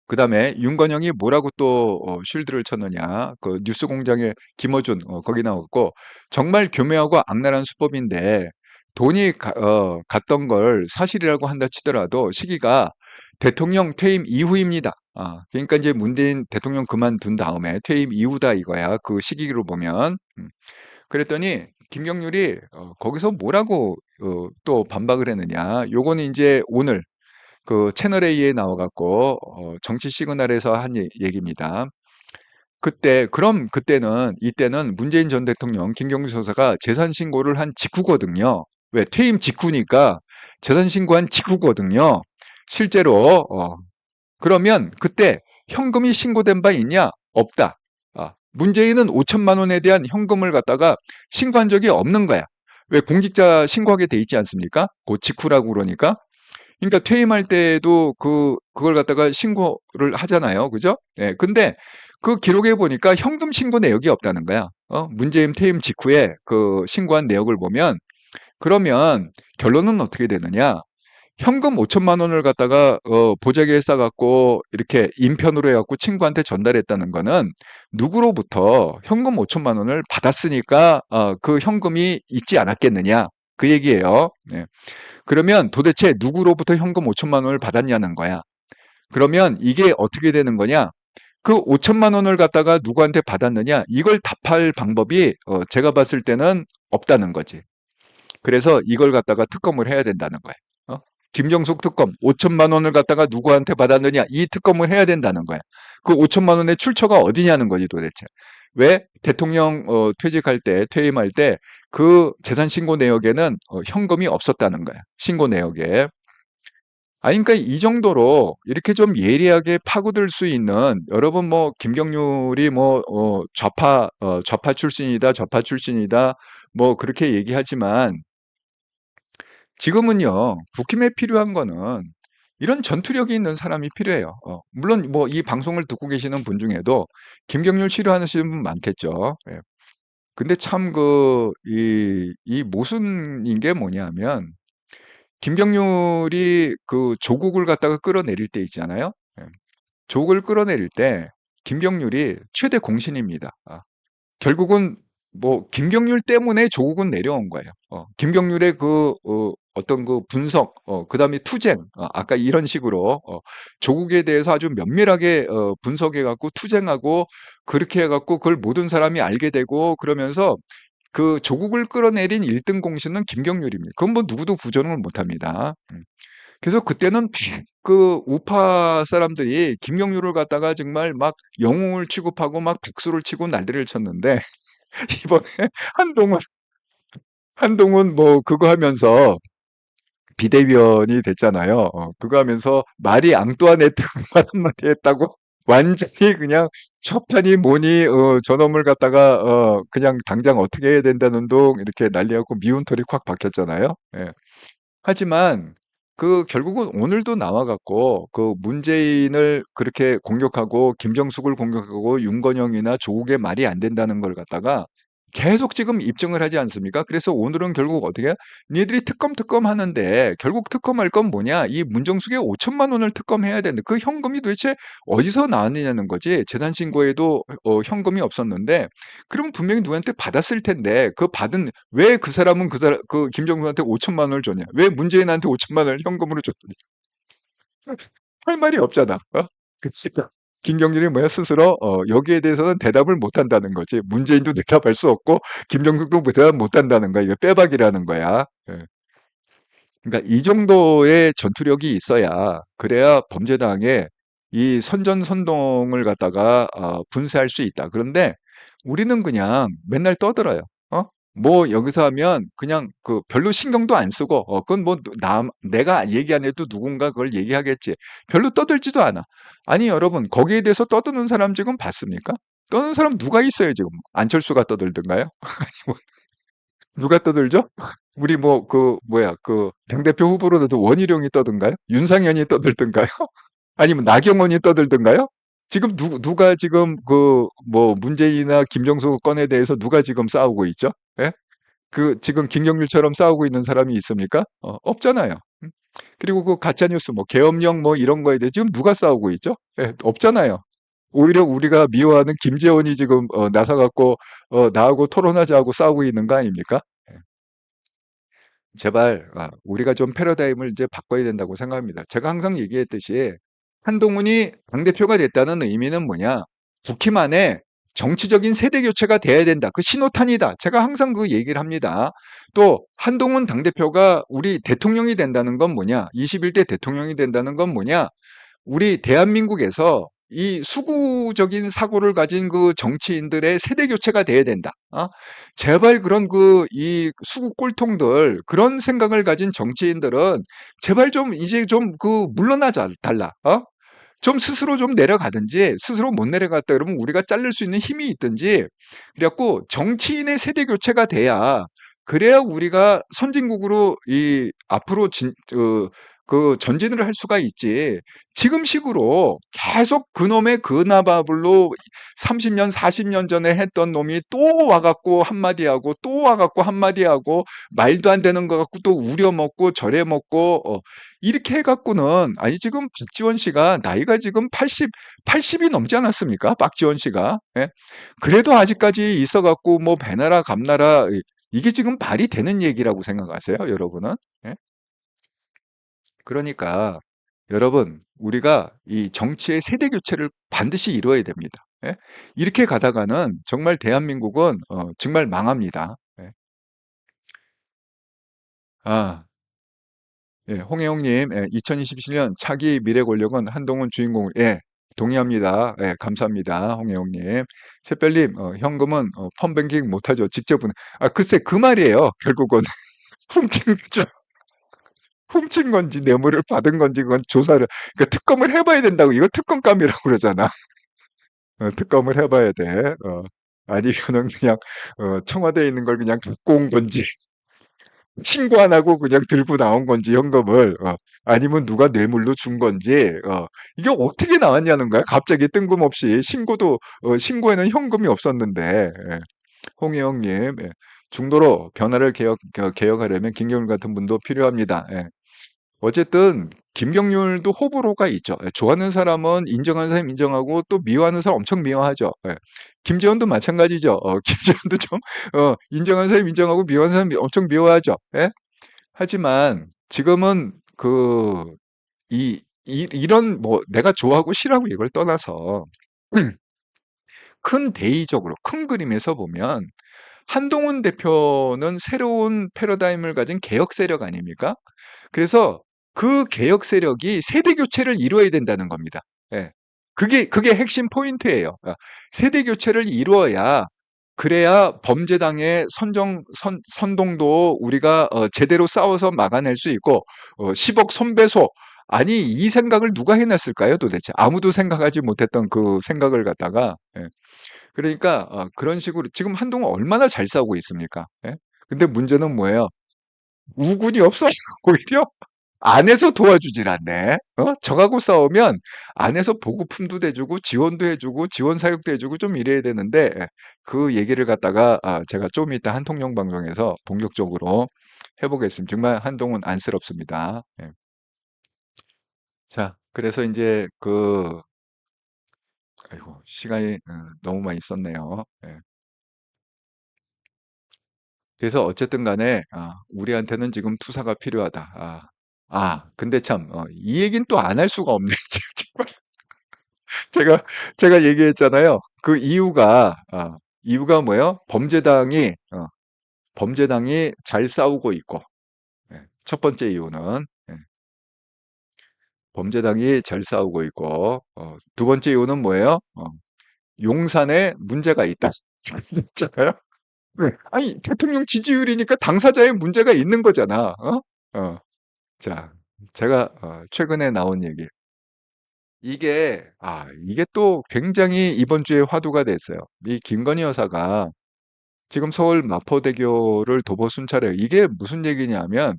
그다음에 윤건영이 뭐라고 또 쉴드를 쳤느냐. 그 뉴스공장의 김어준 거기 나왔고 정말 교묘하고 악랄한 수법인데 돈이 갔던 걸 사실이라고 한다 치더라도 시기가 대통령 퇴임 이후입니다. 그러니까 이제 문재인 대통령 그만둔 다음에 퇴임 이후다 이거야. 그 시기로 보면. 그랬더니 김경률이 거기서 뭐라고 또 반박을 했느냐. 요거는 이제 오늘 그 채널 A에 나와 갖고 정치 시그널에서 한 얘기입니다. 그때는 이때는 문재인 전 대통령 김경수 여사가 재산 신고를 한 직후거든요. 왜? 퇴임 직후니까 재산 신고한 직후거든요. 실제로 그러면 그때 현금이 신고된 바 있냐? 없다. 문재인은 5천만 원에 대한 현금을 갖다가 신고한 적이 없는 거야. 왜? 공직자 신고하게 돼 있지 않습니까? 그 직후라고 그러니까. 그러니까 퇴임할 때도 그걸 갖다가 신고를 하잖아요. 그죠? 예. 근데 그 기록에 보니까 현금 신고 내역이 없다는 거야. 문재인 퇴임 직후에 그 신고한 내역을 보면 그러면 결론은 어떻게 되느냐? 현금 5천만 원을 갖다가 보자기에 싸갖고 이렇게 인편으로 해갖고 친구한테 전달했다는 거는 누구로부터 현금 5천만 원을 받았으니까 그 현금이 있지 않았겠느냐 그 얘기예요. 네. 그러면 도대체 누구로부터 현금 5천만 원을 받았냐는 거야. 그러면 이게 어떻게 되는 거냐? 그 5천만 원을 갖다가 누구한테 받았느냐? 이걸 답할 방법이 제가 봤을 때는 없다는 거지. 그래서 이걸 갖다가 특검을 해야 된다는 거야. 김정숙 특검 5천만 원을 갖다가 누구한테 받았느냐? 이 특검을 해야 된다는 거야. 그 5천만 원의 출처가 어디냐는 거지 도대체. 왜 대통령 퇴직할 때 퇴임할 때 그 재산 신고 내역에는 현금이 없었다는 거야. 신고 내역에. 그러니까 이 정도로 이렇게 좀 예리하게 파고들 수 있는 여러분 뭐 김경률이 뭐 좌파 출신이다 좌파 출신이다 뭐 그렇게 얘기하지만 지금은요 국힘에 필요한 거는 이런 전투력이 있는 사람이 필요해요. 물론 뭐 이 방송을 듣고 계시는 분 중에도 김경률 싫어하시는 분 많겠죠. 예. 근데 참 이 모순인 게 뭐냐면 김경률이 그 조국을 갖다가 끌어내릴 때 있잖아요. 예. 조국을 끌어내릴 때 김경률이 최대 공신입니다. 결국은 뭐 김경률 때문에 조국은 내려온 거예요. 김경률의 어떤 그 분석, 그다음에 투쟁, 아까 이런 식으로 조국에 대해서 아주 면밀하게 분석해 갖고 투쟁하고 그렇게 해 갖고 그걸 모든 사람이 알게 되고 그러면서 그 조국을 끌어내린 1등 공신은 김경률입니다. 그건 뭐 누구도 부정을 못 합니다. 그래서 그때는 그 우파 사람들이 김경률을 갖다가 정말 막 영웅을 취급하고 막 박수를 치고 난리를 쳤는데 이번에 한동훈 한동훈 뭐 그거 하면서 비대위원이 됐잖아요. 그거 하면서 마리 앙뚜아네트 말 한마디 했다고 완전히 그냥 첩하니 뭐니 저놈을 갖다가 그냥 당장 어떻게 해야 된다는 둥 이렇게 난리하고 미운 털이 콱 박혔잖아요. 예. 하지만 그 결국은 오늘도 나와 갖고 그 문재인을 그렇게 공격하고 김정숙을 공격하고 윤건영이나 조국의 말이 안 된다는 걸 갖다가 계속 지금 입증을 하지 않습니까? 그래서 오늘은 결국 어떻게 니들이 특검 하는데 결국 특검할 건 뭐냐? 이 문정숙의 5천만 원을 특검해야 되는데 그 현금이 도대체 어디서 나왔느냐는 거지. 재산 신고에도 현금이 없었는데 그러면 분명히 누구한테 받았을 텐데 그 받은 왜 그 사람은 그 김정숙한테 5천만 원을 줬냐? 왜 문재인한테 5천만 원을 현금으로 줬느냐? 할 말이 없잖아. 그치까 김경률이 뭐야 스스로 여기에 대해서는 대답을 못 한다는 거지. 문재인도 대답할 수 없고 김정숙도 대답 못 한다는 거야. 이게 빼박이라는 거야. 예. 그러니까 이 정도의 전투력이 있어야 그래야 범죄당에 이 선전선동을 갖다가 분쇄할 수 있다. 그런데 우리는 그냥 맨날 떠들어요. 뭐 여기서 하면 그냥 그 별로 신경도 안 쓰고 그건 뭐 내가 얘기 안 해도 누군가 그걸 얘기하겠지. 별로 떠들지도 않아. 아니 여러분 거기에 대해서 떠드는 사람 지금 봤습니까? 떠드는 사람 누가 있어요 지금? 안철수가 떠들던가요? 아니 뭐 누가 떠들죠? 우리 뭐 뭐야 당대표 후보로도 원희룡이 떠든가요? 윤상현이 떠들던가요? 아니면 나경원이 떠들던가요? 지금 누가 지금 그 뭐 문재인이나 김정수 건에 대해서 누가 지금 싸우고 있죠? 예? 지금 김경률처럼 싸우고 있는 사람이 있습니까? 없잖아요. 그리고 그 가짜뉴스 뭐 계엄령 뭐 이런 거에 대해 지금 누가 싸우고 있죠? 예, 없잖아요. 오히려 우리가 미워하는 김재원이 지금 나서 갖고 나하고 토론하자고 싸우고 있는 거 아닙니까? 예. 제발 우리가 좀 패러다임을 이제 바꿔야 된다고 생각합니다. 제가 항상 얘기했듯이 한동훈이 당대표가 됐다는 의미는 뭐냐? 국힘 안에 정치적인 세대 교체가 돼야 된다. 그 신호탄이다. 제가 항상 그 얘기를 합니다. 또 한동훈 당대표가 우리 대통령이 된다는 건 뭐냐? 21대 대통령이 된다는 건 뭐냐? 우리 대한민국에서 이 수구적인 사고를 가진 그 정치인들의 세대 교체가 돼야 된다. 제발 그런 이 수구 꼴통들 그런 생각을 가진 정치인들은 제발 좀 이제 좀 물러나자 달라. 좀 스스로 좀 내려가든지 스스로 못 내려갔다 그러면 우리가 자를 수 있는 힘이 있든지 그래갖고 정치인의 세대 교체가 돼야 그래야 우리가 선진국으로 이 앞으로 전진을 할 수가 있지. 지금 식으로 계속 그놈의 그 나바불로 30년, 40년 전에 했던 놈이 또 와갖고 한마디 하고 또 와갖고 한마디 하고 말도 안 되는 거 갖고 또 우려먹고 저래먹고 이렇게 해갖고는 아니 지금 박지원 씨가 나이가 지금 80이 넘지 않았습니까? 박지원 씨가. 예? 그래도 아직까지 있어갖고 뭐 배나라 감나라 이게 지금 말이 되는 얘기라고 생각하세요, 여러분은? 예? 그러니까 여러분, 우리가 이 정치의 세대 교체를 반드시 이루어야 됩니다. 예? 이렇게 가다가는 정말 대한민국은 정말 망합니다. 예. 아, 예, 홍혜영님, 2027년 차기 미래 권력은 한동훈 주인공, 예, 동의합니다. 예, 감사합니다. 홍혜영님. 새별님, 현금은 펀뱅킹 못하죠. 직접은. 글쎄, 그 말이에요. 결국은 훔친 거죠. 훔친 건지 뇌물을 받은 건지 그건 조사를 그러니까 특검을 해봐야 된다고 이거 특검감이라고 그러잖아. 특검을 해봐야 돼. 아니면은 그냥 청와대에 있는 걸 그냥 갖고 온 건지 신고 안 하고 그냥 들고 나온 건지 현금을 아니면 누가 뇌물로 준 건지 이게 어떻게 나왔냐는 거야. 갑자기 뜬금없이 신고에는 현금이 없었는데 홍혜영님 중도로 변화를 개혁하려면 김경률 같은 분도 필요합니다. 어쨌든 김경률도 호불호가 있죠. 좋아하는 사람은 인정하는 사람 인정하고 또 미워하는 사람 엄청 미워하죠. 김재원도 마찬가지죠. 김재원도 좀 인정하는 사람 인정하고 미워하는 사람 엄청 미워하죠. 하지만 지금은 이런 뭐 내가 좋아하고 싫어하고 이걸 떠나서 큰 대의적으로 큰 그림에서 보면 한동훈 대표는 새로운 패러다임을 가진 개혁 세력 아닙니까? 그래서 그 개혁 세력이 세대 교체를 이루어야 된다는 겁니다. 예. 그게 핵심 포인트예요. 세대 교체를 이루어야 그래야 범죄당의 선동도 우리가 제대로 싸워서 막아낼 수 있고 10억 손배소 아니 이 생각을 누가 해냈을까요 도대체 아무도 생각하지 못했던 그 생각을 갖다가 그러니까 그런 식으로 지금 한동안 얼마나 잘 싸우고 있습니까? 예? 근데 문제는 뭐예요? 우군이 없어. 오히려 안에서 도와주질 않네. 저하고 싸우면 안에서 보급품도 대주고 지원도 해주고 지원 사육도 해주고 좀 이래야 되는데 그 얘기를 갖다가 제가 좀 이따 한통령 방송에서 본격적으로 해보겠습니다. 정말 한동훈 안쓰럽습니다. 예. 자, 그래서 이제 아이고 시간이 너무 많이 썼네요. 예. 그래서 어쨌든 간에 우리한테는 지금 투사가 필요하다. 근데 참 이 얘기는 또 안 할 수가 없네. 정말 제가 얘기했잖아요. 그 이유가 뭐예요? 범죄당이 잘 싸우고 있고 첫 번째 이유는 범죄당이 잘 싸우고 있고 두 번째 이유는 뭐예요? 용산에 문제가 있다. 있잖아요. 네. 아니 대통령 지지율이니까 당사자의 문제가 있는 거잖아. 어. 자, 제가 최근에 나온 얘기. 이게 또 굉장히 이번 주에 화두가 됐어요. 이 김건희 여사가 지금 서울 마포대교를 도보 순찰해요. 이게 무슨 얘기냐면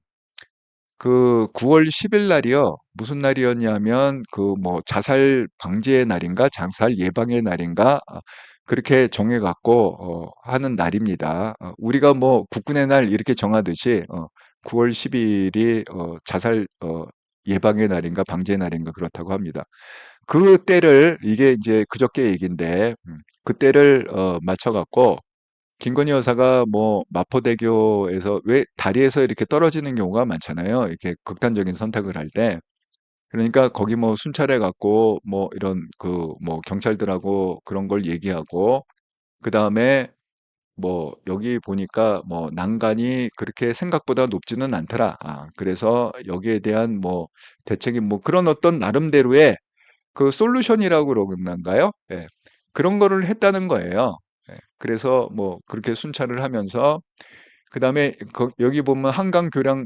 그 9월 10일 날이요. 무슨 날이었냐면 그 뭐 자살 방지의 날인가 자살 예방의 날인가 그렇게 정해 갖고 하는 날입니다. 우리가 뭐 국군의 날 이렇게 정하듯이 9월 10일이 자살 예방의 날인가 방지의 날인가 그렇다고 합니다. 그 때를 이게 이제 그저께 얘기인데 그 때를 맞춰 갖고 김건희 여사가 뭐 마포대교에서 왜 다리에서 이렇게 떨어지는 경우가 많잖아요. 이렇게 극단적인 선택을 할 때. 그러니까 거기 뭐 순찰해 갖고 뭐 이런 그 뭐 경찰들하고 그런 걸 얘기하고 그다음에 뭐 여기 보니까 뭐 난간이 그렇게 생각보다 높지는 않더라. 그래서 여기에 대한 뭐 대책이 뭐 그런 어떤 나름대로의 그 솔루션이라고 그러는가요? 예. 그런 거를 했다는 거예요. 예. 그래서 뭐 그렇게 순찰을 하면서 그다음에 여기 보면 한강 교량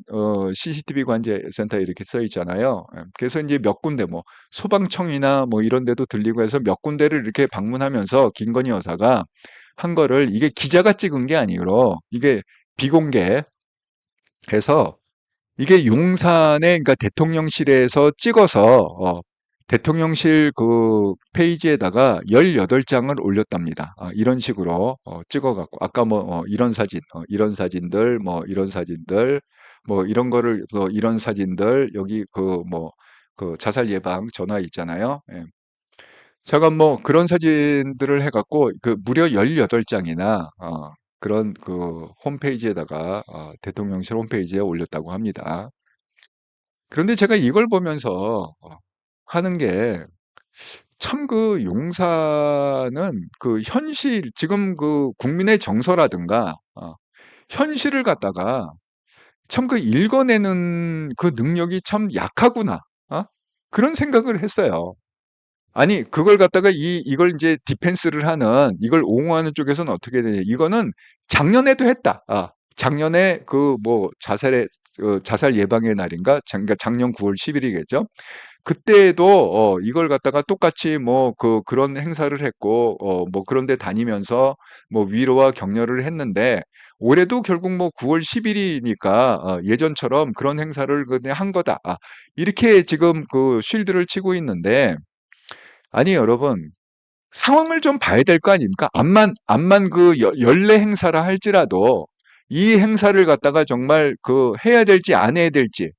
CCTV 관제 센터 이렇게 써 있잖아요. 예. 그래서 이제 몇 군데 뭐 소방청이나 뭐 이런 데도 들리고 해서 몇 군데를 이렇게 방문하면서 김건희 여사가 한 거를 이게 기자가 찍은 게 아니고 이게 비공개해서 이게 용산에 그러니까 대통령실에서 찍어서 대통령실 그 페이지에다가 18장을 올렸답니다. 이런 식으로 찍어 갖고 아까 뭐 이런 사진, 이런 사진들, 뭐 이런 사진들, 뭐 이런 거를 또 이런 사진들 여기 그 뭐 그 자살 예방 전화 있잖아요. 예. 제가 뭐 그런 사진들을 해 갖고 그 무려 18장이나 그런 그 홈페이지에다가 대통령실 홈페이지에 올렸다고 합니다. 그런데 제가 이걸 보면서 하는 게 참 그 용사는 그 현실 지금 그 국민의 정서라든가 현실을 갖다가 참 그 읽어내는 그 능력이 참 약하구나. 어? 그런 생각을 했어요. 아니 그걸 갖다가 이걸 인제 디펜스를 하는 이걸 옹호하는 쪽에서는 어떻게 되냐. 이거는 작년에도 했다. 작년에 그 뭐 자살 예방의 날인가? 그러니까 작년 9월 10 일이겠죠. 그때도 이걸 갖다가 똑같이 뭐 그런 행사를 했고 뭐 그런 데 다니면서 뭐 위로와 격려를 했는데 올해도 결국 뭐 9월 10 일이니까 예전처럼 그런 행사를 그냥 한 거다. 이렇게 지금 그 쉴드를 치고 있는데 아니 여러분 상황을 좀 봐야 될 거 아닙니까? 암만 그 연례 행사라 할지라도 이 행사를 갖다가 정말 그 해야 될지 안 해야 될지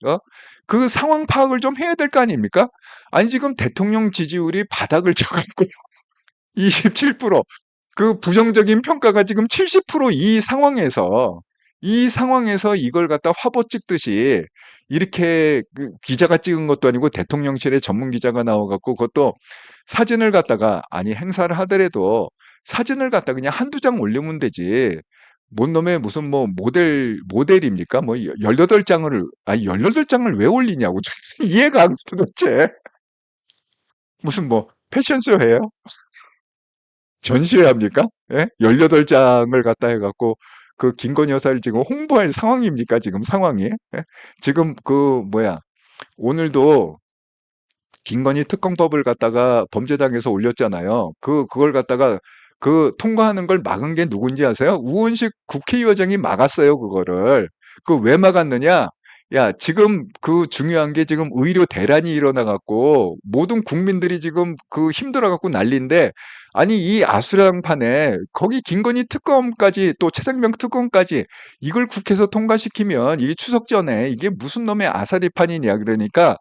그 상황 파악을 좀 해야 될 거 아닙니까? 아니 지금 대통령 지지율이 바닥을 쳐갖고 27%, 그 부정적인 평가가 지금 70%, 이 상황에서 이걸 갖다 화보 찍듯이 이렇게 그 기자가 찍은 것도 아니고 대통령실에 전문 기자가 나와 갖고 그것도 사진을 갖다가 아니 행사를 하더라도 사진을 갖다 그냥 한두 장 올리면 되지. 뭔 놈의 무슨 뭐 모델입니까? 뭐 18장을 아니 18장을 왜 올리냐고 이해가 안 가 도대체. 무슨 뭐 패션쇼 해요? 전시회 합니까? 예? 18장을 갖다 해 갖고 그 김건희 여사를 지금 홍보할 상황입니까? 지금 상황이? 예? 지금 그 뭐야? 오늘도 김건희 특검법을 갖다가 범죄당에서 올렸잖아요. 그걸 갖다가 그 통과하는 걸 막은 게 누군지 아세요? 우원식 국회의장이 막았어요, 그거를. 그 왜 막았느냐? 야, 지금 그 중요한 게 지금 의료 대란이 일어나 갖고 모든 국민들이 지금 그 힘들어 갖고 난리인데 아니 이 아수라장판에 거기 김건희 특검까지 또 최상병 특검까지 이걸 국회에서 통과시키면 이게 추석 전에 이게 무슨 놈의 아사리판이냐 그러니까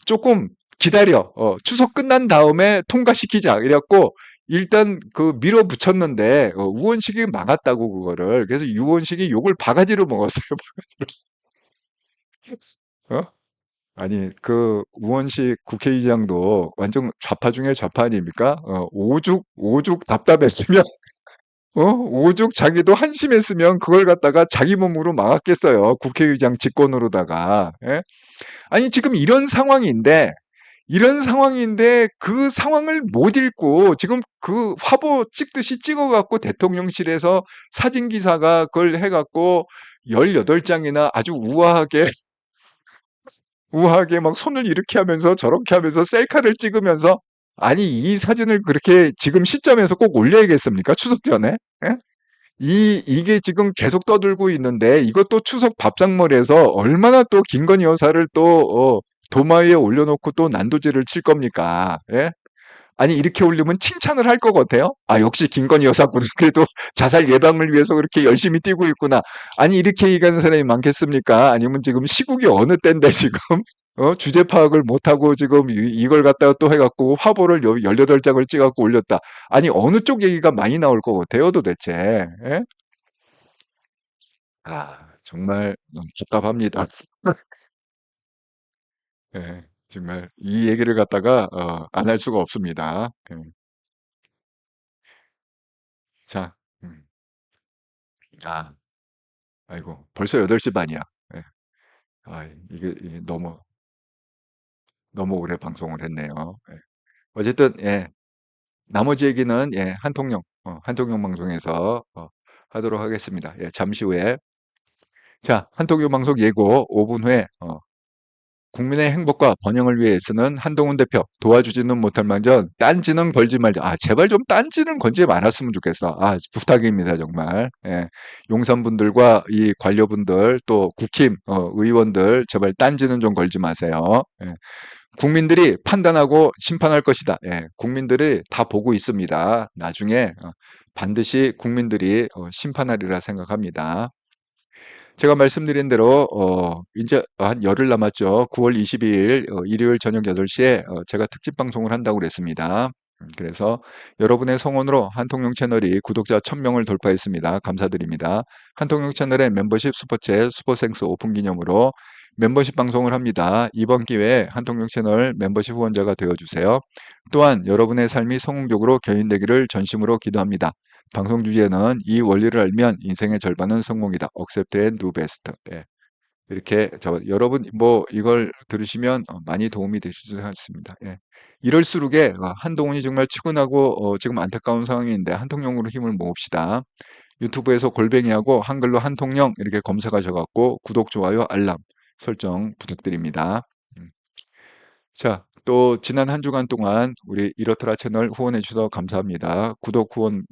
조금 기다려. 추석 끝난 다음에 통과시키자. 이래갖고 일단 그 밀어붙였는데 우원식이 막았다고 그거를. 그래서 우원식이 욕을 바가지로 먹었어요. 어? 아니 그 우원식 국회의장도 완전 좌파 중에 좌파 아닙니까? 오죽 답답했으면 오죽 자기도 한심했으면 그걸 갖다가 자기 몸으로 막았겠어요. 국회의장 직권으로다가. 예? 아니 지금 이런 상황인데 그 상황을 못 읽고 지금 그 화보 찍듯이 찍어 갖고 대통령실에서 사진 기사가 그걸 해 갖고 18장이나 아주 우아하게 막 손을 이렇게 하면서 저렇게 하면서 셀카를 찍으면서 아니 이 사진을 그렇게 지금 시점에서 꼭 올려야겠습니까? 추석 전에? 예? 이게 지금 계속 떠들고 있는데 이것도 추석 밥상머리에서 얼마나 또 김건희 여사를 또 도마 위에 올려놓고 또 난도질을 칠 겁니까? 예? 아니 이렇게 올리면 칭찬을 할 것 같아요. 아 역시 김건희 여사구나. 그래도 자살 예방을 위해서 그렇게 열심히 뛰고 있구나. 아니 이렇게 얘기하는 사람이 많겠습니까? 아니면 지금 시국이 어느 때인데 지금 주제 파악을 못하고 지금 이걸 갖다가 또 해갖고 화보를 18장을 찍어갖고 올렸다. 아니 어느 쪽 얘기가 많이 나올 것 같아요 도대체. 예? 아 정말 답답합니다. 예, 정말 이 얘기를 갖다가 안 할 수가 없습니다. 예. 자, 음. 아, 아이고, 벌써 8시 반이야. 예. 아, 이게 너무 오래 방송을 했네요. 예. 어쨌든, 예, 나머지 얘기는, 예, 한통령 방송에서 하도록 하겠습니다. 예, 잠시 후에. 자, 한통령 방송 예고 5분 후에, 국민의 행복과 번영을 위해 애쓰는 한동훈 대표 도와주지는 못할 망정 딴지는 걸지 말자. 아 제발 좀 딴지는 건지 말았으면 좋겠어. 아 부탁입니다 정말. 예. 용산분들과 이 관료분들 또 국힘 의원들 제발 딴지는 좀 걸지 마세요. 예. 국민들이 판단하고 심판할 것이다. 예. 국민들이 다 보고 있습니다. 나중에 반드시 국민들이 심판하리라 생각합니다. 제가 말씀드린 대로 이제 한 열흘 남았죠. 9월 22일 일요일 저녁 8시에 제가 특집 방송을 한다고 그랬습니다. 그래서 여러분의 성원으로 한통령 채널이 구독자 1000명을 돌파했습니다. 감사드립니다. 한통령 채널의 멤버십 슈퍼챗 슈퍼생스 오픈 기념으로 멤버십 방송을 합니다. 이번 기회에 한통령 채널 멤버십 후원자가 되어주세요. 또한 여러분의 삶이 성공적으로 견인되기를 전심으로 기도합니다. 방송 주제는 이 원리를 알면 인생의 절반은 성공이다. Accept and do best. 예. 이렇게 여러분 뭐 이걸 들으시면 많이 도움이 되실 수 있습니다. 예. 이럴수록에 한동훈이 정말 치고나고 지금 안타까운 상황인데 한통령으로 힘을 모읍시다. 유튜브에서 골뱅이하고 한글로 한통령 이렇게 검색하셔갖고 구독, 좋아요, 알람 설정 부탁드립니다. 음. 자, 또 지난 한 주간 동안 우리 이렇더라 채널 후원해 주셔서 감사합니다. 구독 후원,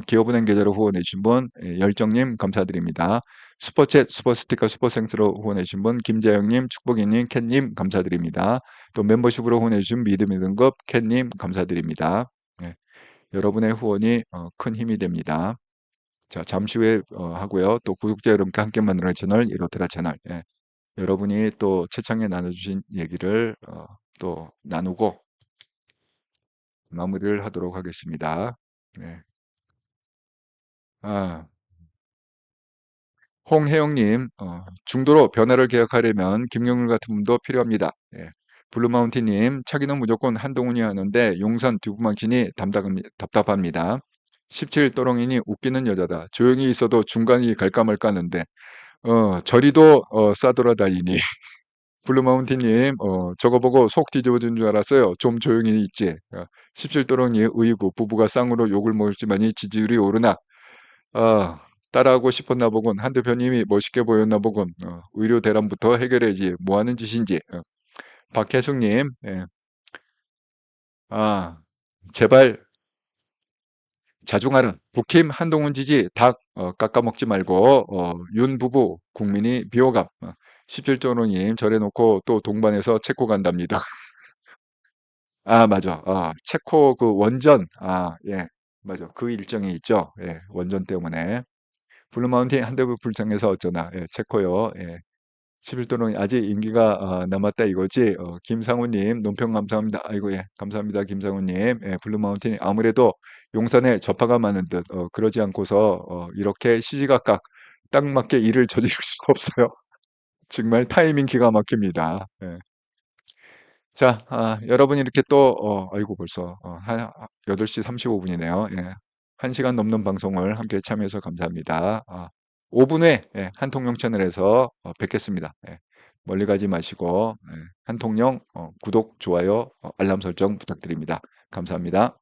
기업은행 계좌로 후원해 주신 분, 열정님 감사드립니다. 슈퍼챗, 슈퍼스티커, 슈퍼생스로 후원해 주신 분, 김재영님, 축복이님, 캔님 감사드립니다. 또 멤버십으로 후원해 주신 믿음의 등급 캔님 감사드립니다. 네, 여러분의 후원이 큰 힘이 됩니다. 자, 잠시 후에 하고요. 또 구독자 여러분과 함께 만드는 채널 이렇더라 채널. 예. 여러분이 또 채창에 나눠주신 얘기를 또 나누고 마무리를 하도록 하겠습니다. 네. 아, 홍혜영님, 중도로 변화를 개혁하려면 김경률 같은 분도 필요합니다. 예. 블루마운틴님, 차기는 무조건 한동훈이 하는데 용산 두부망친이 답답합니다. 17 또롱이니 웃기는 여자다. 조용히 있어도 중간이 갈까 말까 하는데, 저리도 싸돌아다니니. 블루마운틴님, 저거 보고 속 뒤집어진 줄 알았어요. 좀 조용히 있지. 17도롱이 의구 부부가 쌍으로 욕을 먹을지만이 지지율이 오르나. 아, 따라하고 싶었나 보군. 한 대표님이 멋있게 보였나 보군. 의료 대란부터 해결해야지. 뭐 하는 짓인지. 박혜숙님, 예. 아, 제발 자중하라. 국힘 한동훈 지지 닭 깎아먹지 말고 윤 부부 국민이 비호감. 17조롱님 저래놓고 또 동반해서 체코 간답니다. 아, 맞아. 체코 그 원전. 아, 예. 맞아. 그 일정이 있죠. 예. 원전 때문에. 블루마운틴 한대부 불장에서 어쩌나. 예. 체코요. 예. 11도는 아직 임기가 남았다 이거지. 김상우님 논평 감사합니다. 아이고 예. 감사합니다. 김상우님. 예. 블루마운틴 아무래도 용산에 저파가 많은 듯 그러지 않고서 이렇게 시시각각 딱 맞게 일을 저지를 수가 없어요. 정말 타이밍 기가 막힙니다. 예. 자, 여러분이 이렇게 또, 아이고, 벌써, 8시 35분이네요. 예. 1시간 넘는 방송을 함께 참여해서 감사합니다. 5분 후에, 예, 한통령 채널에서 뵙겠습니다. 예. 멀리 가지 마시고, 예, 한통령 구독, 좋아요, 알람 설정 부탁드립니다. 감사합니다.